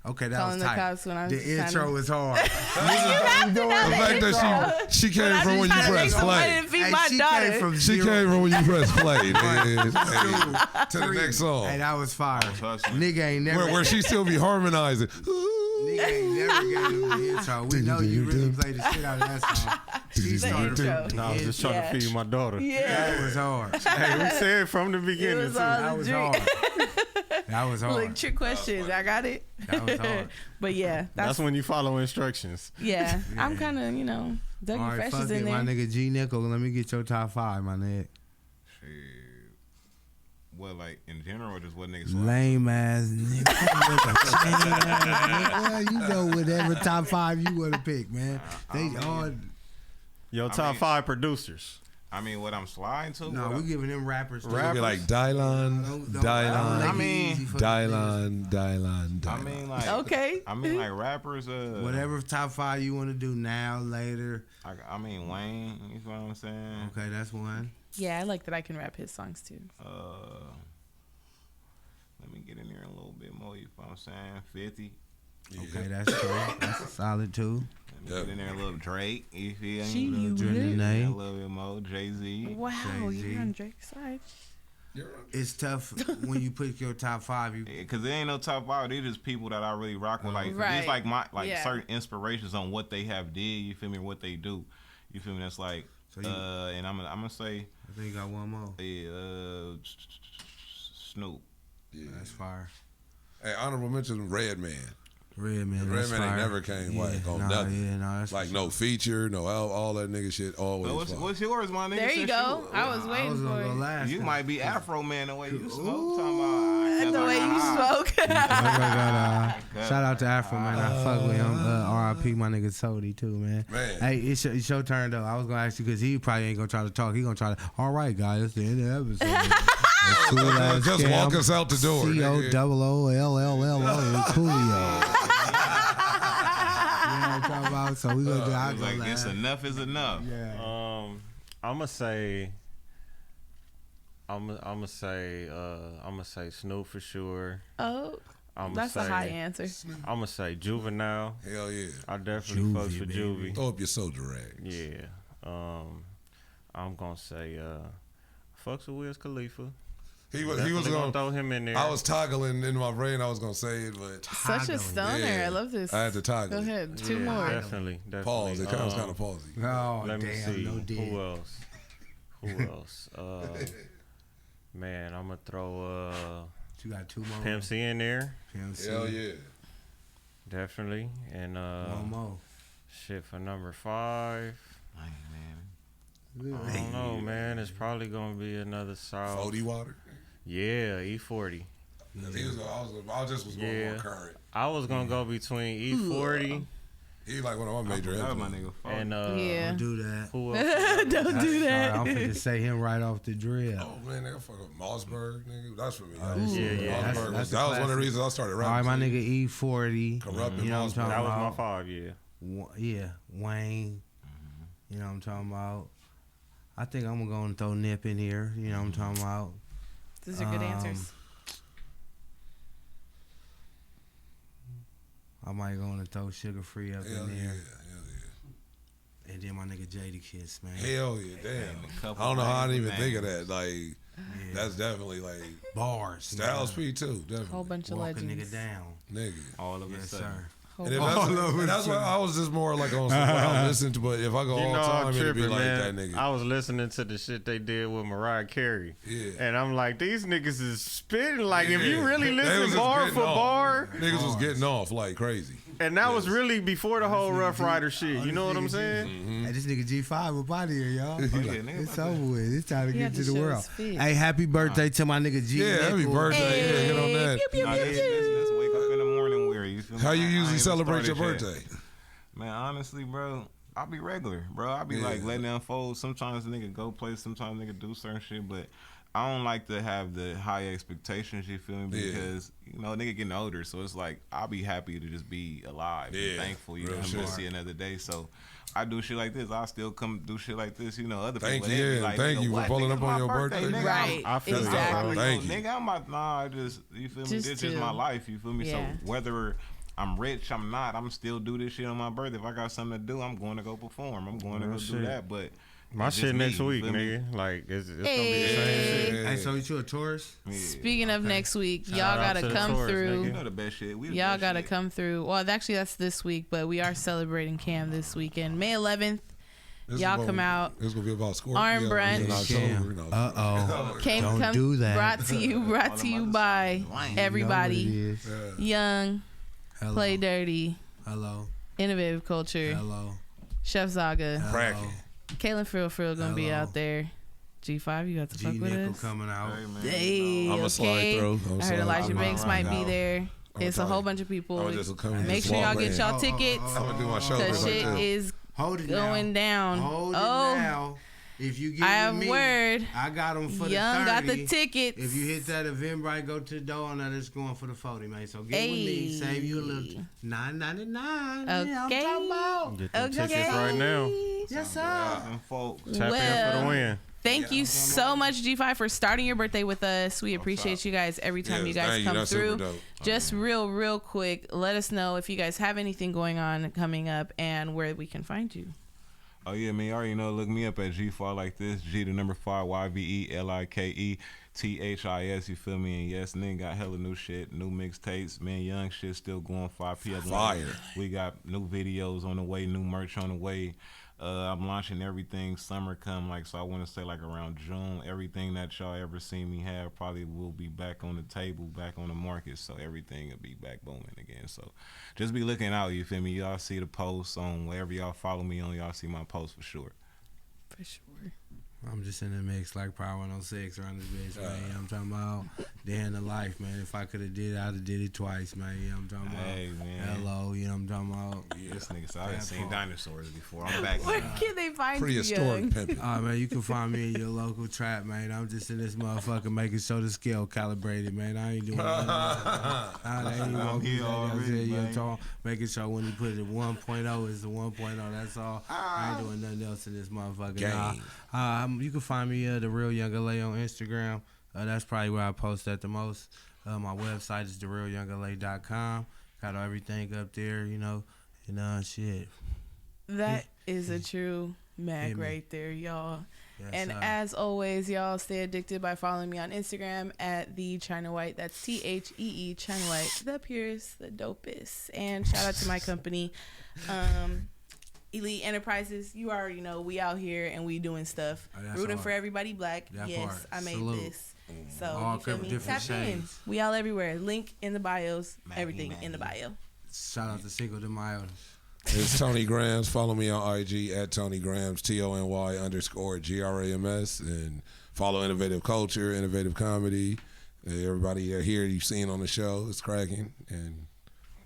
Okay, that
Calling
was
the
tight.
cops when I'm
The
trying
intro
to-
was hard.
The fact that she came
When I
from
just
when you
trying to make
press
some money
play.
to feed
Hey,
my
she
daughter.
came from
She
0.
came from when you press play. nigga. Hey, to the next
Hey,
song.
that was fire.
hustling.
Nigga ain't never.
Where she still be harmonizing.
Nigga ain't never gave him the intro. We know you really played the shit out of that song. She
The
started
intro.
from
No, I was just trying
Yeah.
to feed my daughter.
Yeah.
That was hard.
Hey, we said from the
It
beginning
was
too.
all
That
the
was
drink.
hard. That was hard.
Like trick questions. I got it.
That was hard.
But yeah,
That's when you follow instructions.
yeah. I'm kind of Dougie
All right,
Fresh
fuck
is
it,
in
my
there.
nigga G Nickel. Let me get your top 5, my nigga.
Shit. What, like in general, or just what niggas like?
Lame ass nigga. Well, you know whatever top 5 you want to pick, man. They all.
Your top 5 producers.
I mean, what I'm sliding to?
No,
what
we giving them rappers.
Be like Dylan,
Don't
Dylan,
make
I
it
mean,
easy for the
Dylan, Dylan,
I
Dylan.
mean, like,
Okay.
I mean, like rappers.
niggas. Whatever top 5 you want to do now, later.
I mean, Wayne. You know what I'm saying?
Okay, that's one.
Yeah, I like that I can rap his songs too.
Let me get in there a little bit more. You know what I'm saying? 50.
Okay, that's cool. That's a solid 2.
Let me get in there a little Drake. You feel
She
me?
you
Dre
lit.
Name.
A little bit more Jay-Z.
Wow,
Jay-Z.
you're on Drake's side.
It's tough when you put your top 5. You
Cause there ain't no top 5. They're just people that I really rock with. Like
Right.
it's like my
Yeah.
certain inspirations on what they have did. You feel me? What they do. You feel me? That's like.
So you-
And I'm gonna say,
I think you got one more.
Snoop.
That's fire.
Hey, honorable mention Redman.
Redman.
Redman
that's
ain't
fire.
never came like on
nah,
nothing.
Yeah, nah, that's
Like no feature, no all that nigga shit. Always. fire.
What's yours, my nigga?
There you
Since
go. I was
I
waiting
was
for
gonna go
it.
last.
You might be Afro Man the way you smoke.
Ooh.
Talking about
The way you smoke.
Shout out to Afro, man. I fuck with him. R.I.P. my nigga Sody too, man.
Man.
Hey, it's your turn though. I was gonna ask you because he probably ain't gonna try to talk. He gonna try to. All right, guys, that's the end of the episode.
Just walk us out the door. nigga.
COOOLLO Coolio. You know what I'm talking about? So we gonna do. I
It's
go
like this
last.
enough is enough.
Yeah.
I'ma say Snoop for sure.
Oh,
I'ma
that's
say,
a high answer.
I'ma say Juvenile.
Hell yeah.
I definitely fucks with
baby.
Juvie.
Throw up your soldier rag.
Yeah. I'm gonna say fucks with Wiz Khalifa.
He was
Definitely
gonna
throw him in there.
I was toggling in my brain. I was gonna say it, but
Such a stoner.
Yeah.
I love this.
I had to toggle.
Go
it.
ahead. Two
Yeah,
more.
Definitely.
Pause. It was kind of pausey.
Oh
Let me
damn,
see.
no deal.
Who else? Who else? Man, I'm gonna throw
You got 2 more.
Pimp C in there.
Pimp C.
Hell yeah.
Definitely. And
One more.
shit for number 5. I don't know, man. It's probably gonna be another South.
40 water.
Yeah, E40.
I just was going more current.
I was gonna go between E40
He like one of my major
That was my
influences.
nigga.
and
Yeah.
Don't do that.
who else?
Don't do that.
I'm finna say him right off the drill.
Oh man, nigga, fuck up Mossberg, nigga. That's for me.
Oh,
yeah.
Mossberg
That's a
that was one of the
classic.
reasons I started
All
rapping.
right, my nigga E40.
Corrupted
You know what I'm
Mossberg.
talking
That was my
about?
5, yeah.
Yeah, Wayne. You know what I'm talking about? I think I'm gonna go and throw Nip in here. You know what I'm talking about?
These are good answers.
I might go and throw Sugar Free up
Hell
in
yeah,
there.
hell
And then my nigga Jada Kiss, man.
yeah. Hell yeah, damn.
A couple
I don't know how I didn't even
names.
think of that. Like, That's definitely like
bars.
Styles P too. Definitely.
Whole bunch of
Walk a
legends.
nigga down.
Nigga.
All of it, sir.
And that's why I was just more like on some what I listened to, but if I go all time, it'd be like
man.
that nigga.
I was listening to the shit they did with Mariah Carey.
Yeah.
And I'm like, these niggas is spitting. Like, if you really listen bar for bar.
Niggas was getting off like crazy.
And that was really before the whole Rough Rider shit. You know what I'm saying?
Mm-hmm. Hey, this nigga G5 up out of here, y'all. It's over with. It's time to get to the world. Hey, happy birthday to my nigga G.
Yeah, happy birthday. Yeah, get on that.
Let's wake up in the morning weary. You feel me?
How you usually celebrate your birthday?
Man, honestly, bro, I'll be regular, bro. I'll be like letting it unfold. Sometimes nigga go play, sometimes nigga do certain shit, but I don't like to have the high expectations, you feel me? Because, you know, nigga getting older, so it's like, I'll be happy to just be alive and thankful, you know, to see another day. So I do shit like this. I still come do shit like this, you know, other people.
Thank you for pulling up on your birthday.
Nigga,
right.
I feel
exactly.
Thank you.
Nigga, I'm like, nah, you feel me? This is my life, you feel me? So whether I'm rich, I'm not, I'm still do this shit on my birthday. If I got something to do, I'm going to go perform. I'm going to go do that, but
my shit next week, nigga. Like, it's gonna be the same shit.
Hey, so you a tourist?
Speaking of next week, y'all gotta come through.
You know the best shit.
Y'all gotta come through. Well, actually, that's this week, but we are celebrating Cam this weekend, May 11th. Y'all come out.
It's gonna be about Scorpio.
Arm brunch.
Don't do that.
Brought to you by everybody. Young,
Hello.
Play Dirty.
Hello.
Innovative Culture.
Hello.
Chef Zaga.
Cracking.
Kaylin Frill gonna be out there. G5, you got to fuck with us.
coming out.
Hey,
I'm a slide through.
I heard Elijah Banks might be there. It's a whole bunch of people. Make sure y'all get y'all tickets.
I'm gonna do my show.
Cause shit is going down.
Hold it now. If you get
I have
me,
word.
I got them for
Young
the 30.
Got the tickets.
If you hit that Eventbrite, go to the door and it's going for the 40, man. So get with me, save you a little $9.99.
Okay.
Yeah, I'm talking about.
Get them tickets right now.
Yes, sir.
Tap in for the win.
Thank you so much, G5, for starting your birthday with us. We appreciate you guys every time you guys come through. Just real quick, let us know if you guys have anything going on coming up and where we can find you.
Oh yeah, man, you already know. Look me up at G5 like this. G the number 5 YVELIKETHIS. You feel me? And yes, nigga got hella new shit, new mixtapes. Man, young shit still going 5 p.m.
Fire.
We got new videos on the way, new merch on the way. I'm launching everything summer come, like, so I want to say like around June. Everything that y'all ever seen me have probably will be back on the table, back on the market, so everything will be back booming again. So just be looking out, you feel me? Y'all see the posts on wherever y'all follow me on, y'all see my posts for sure.
For sure.
I'm just in the mix like Power 106 around this bitch, man. I'm talking about day in the life, man. If I could have did it, I'd have did it twice, man. You know what I'm talking about?
Hey, man.
Hello, you know what I'm talking about?
Yeah, this nigga said I done seen dinosaurs before. I'm back.
Where can they find you?
Prehistoric pimping.
All right, man, you can find me in your local trap, man. I'm just in this motherfucker making sure the scale calibrated, man. I ain't doing nothing. I'm here already, man. Making sure when you put it at 1.0 is the 1.0. That's all. I ain't doing nothing else in this motherfucker. You can find me The Real Young LA on Instagram. That's probably where I post at the most. My website is therealyoungla.com. Got everything up there, you know, and shit.
That is a true mag right there, y'all.
Yes,
and as always, y'all stay addicted by following me on Instagram at the China White. That's THEE China White, the purest, the dopest. And shout out to my company, Elite Enterprises. You already know we out here and we doing stuff. Rooting for everybody black. Yes, I made this. So
all
you feel me?
different
Tap in.
shades.
We all everywhere. Link in the bios. Everything in the bio.
Shout out to Cinco de Mayo.
It's Tony Grams. Follow me on IG at Tony Grams, TONY_GRAMS, and follow Innovative Culture, Innovative Comedy. Everybody here you've seen on the show is cracking. And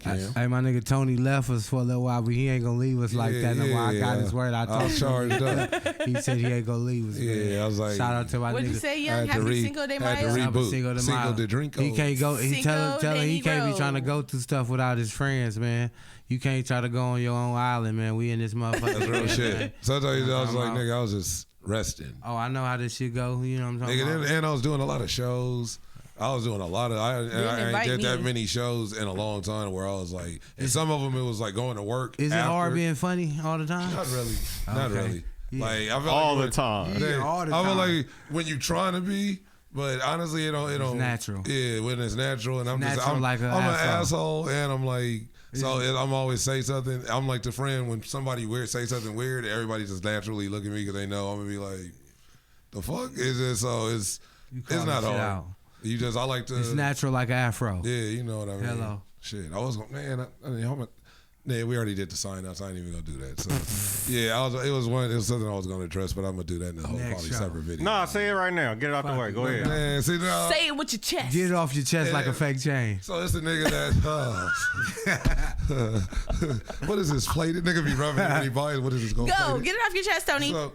hey, my nigga Tony left us for a little while, but he ain't gonna leave us like that no more. I got his word. I
was charged up.
He said he ain't gonna leave us.
Yeah, I was like,
shout out to my nigga.
What'd you say, Young? Happy Cinco de Mayo.
Had to reboot.
Cinco de
Drinko.
He can't go. He tell him he can't be trying to go through stuff without his friends, man. You can't try to go on your own island, man. We in this motherfucker.
That's real shit. Sometimes I was like, nigga, I was just resting.
Oh, I know how this shit go. You know what I'm talking about?
And I was doing a lot of shows. I was doing a lot of. I ain't did that many shows in a long time where I was like, and some of them it was like going to work.
Is it hard being funny all the time?
Not really. Not really.
Yeah.
Like I feel
all
like
the time.
I feel like when you trying to be, But honestly, it don't.
It's natural.
Yeah, when it's natural, and I'm
like
I'm an asshole, and I'm like, so I'm always say something. I'm like the friend when somebody weird say something weird, everybody just naturally look at me because they know I'm gonna be like, the fuck is this? So it's not hard.
Out.
You just I like to.
It's natural like an afro.
Yeah, you know what I mean.
Hello.
Shit, I was man. Yeah, we already did the sign up, so I ain't even gonna do that. So, yeah, it was something I was gonna address, but I'm gonna do that in the whole probably separate video.
Nah, say it right now. Get it out the way. Go ahead.
Man,
say it with your chest.
Get it off your chest like a fake chain.
So it's a nigga that. What is this plated? Nigga be rubbing it when he buys. What is this going?
Go get it off your chest, Tony.
So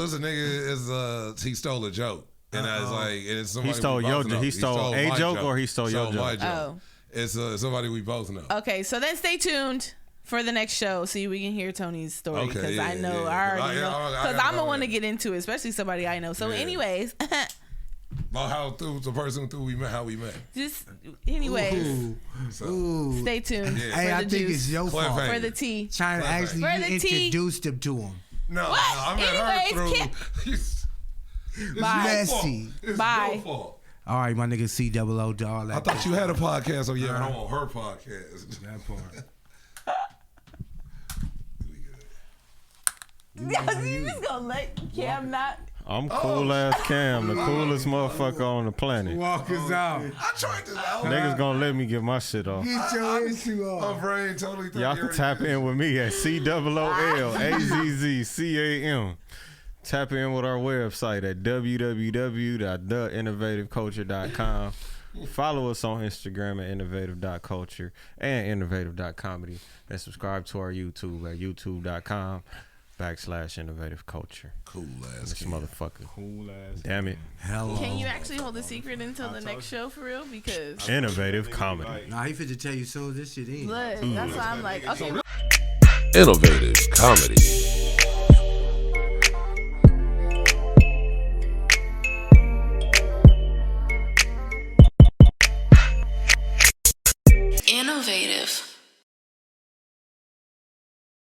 it's a nigga he stole a joke, and I was like, it's somebody
he stole your joke. He stole a joke or he stole your joke.
My joke. It's somebody we both know.
Okay, so then stay tuned for the next show so we can hear Tony's story because I already know because I'm the one to get into it, especially somebody I know. So, anyways,
about how the person we met, how we met.
Just anyways, stay tuned.
Yeah. Hey, I think it's your fault
for the tea.
Trying to actually introduced him to him.
No, I met her through.
It's messy.
It's
Bye.
your fault.
All right, my nigga COO, all that.
I thought you had a podcast, so yeah, I don't want her podcast.
That part.
You just gonna let Cam not?
I'm cool ass Cam, the coolest motherfucker on the planet.
Walk us out.
I tried this out.
Niggas gonna let me get my shit off.
Get your issue off.
My brain totally.
Y'all can tap in with me at COOLAZZCAM. Tap in with our website at www.theinnovativeculture.com. Follow us on Instagram at innovative.culture and innovative.comedy. And subscribe to our YouTube at youtube.com/innovativeculture.
Cool ass.
This motherfucker.
Cool ass.
Damn it.
Hello.
Can you actually hold the secret until the next show for real? Because
Innovative comedy.
Nah, he finna tell you soon as this shit in.
look, that's why I'm like, okay.
Innovative comedy.
Innovative.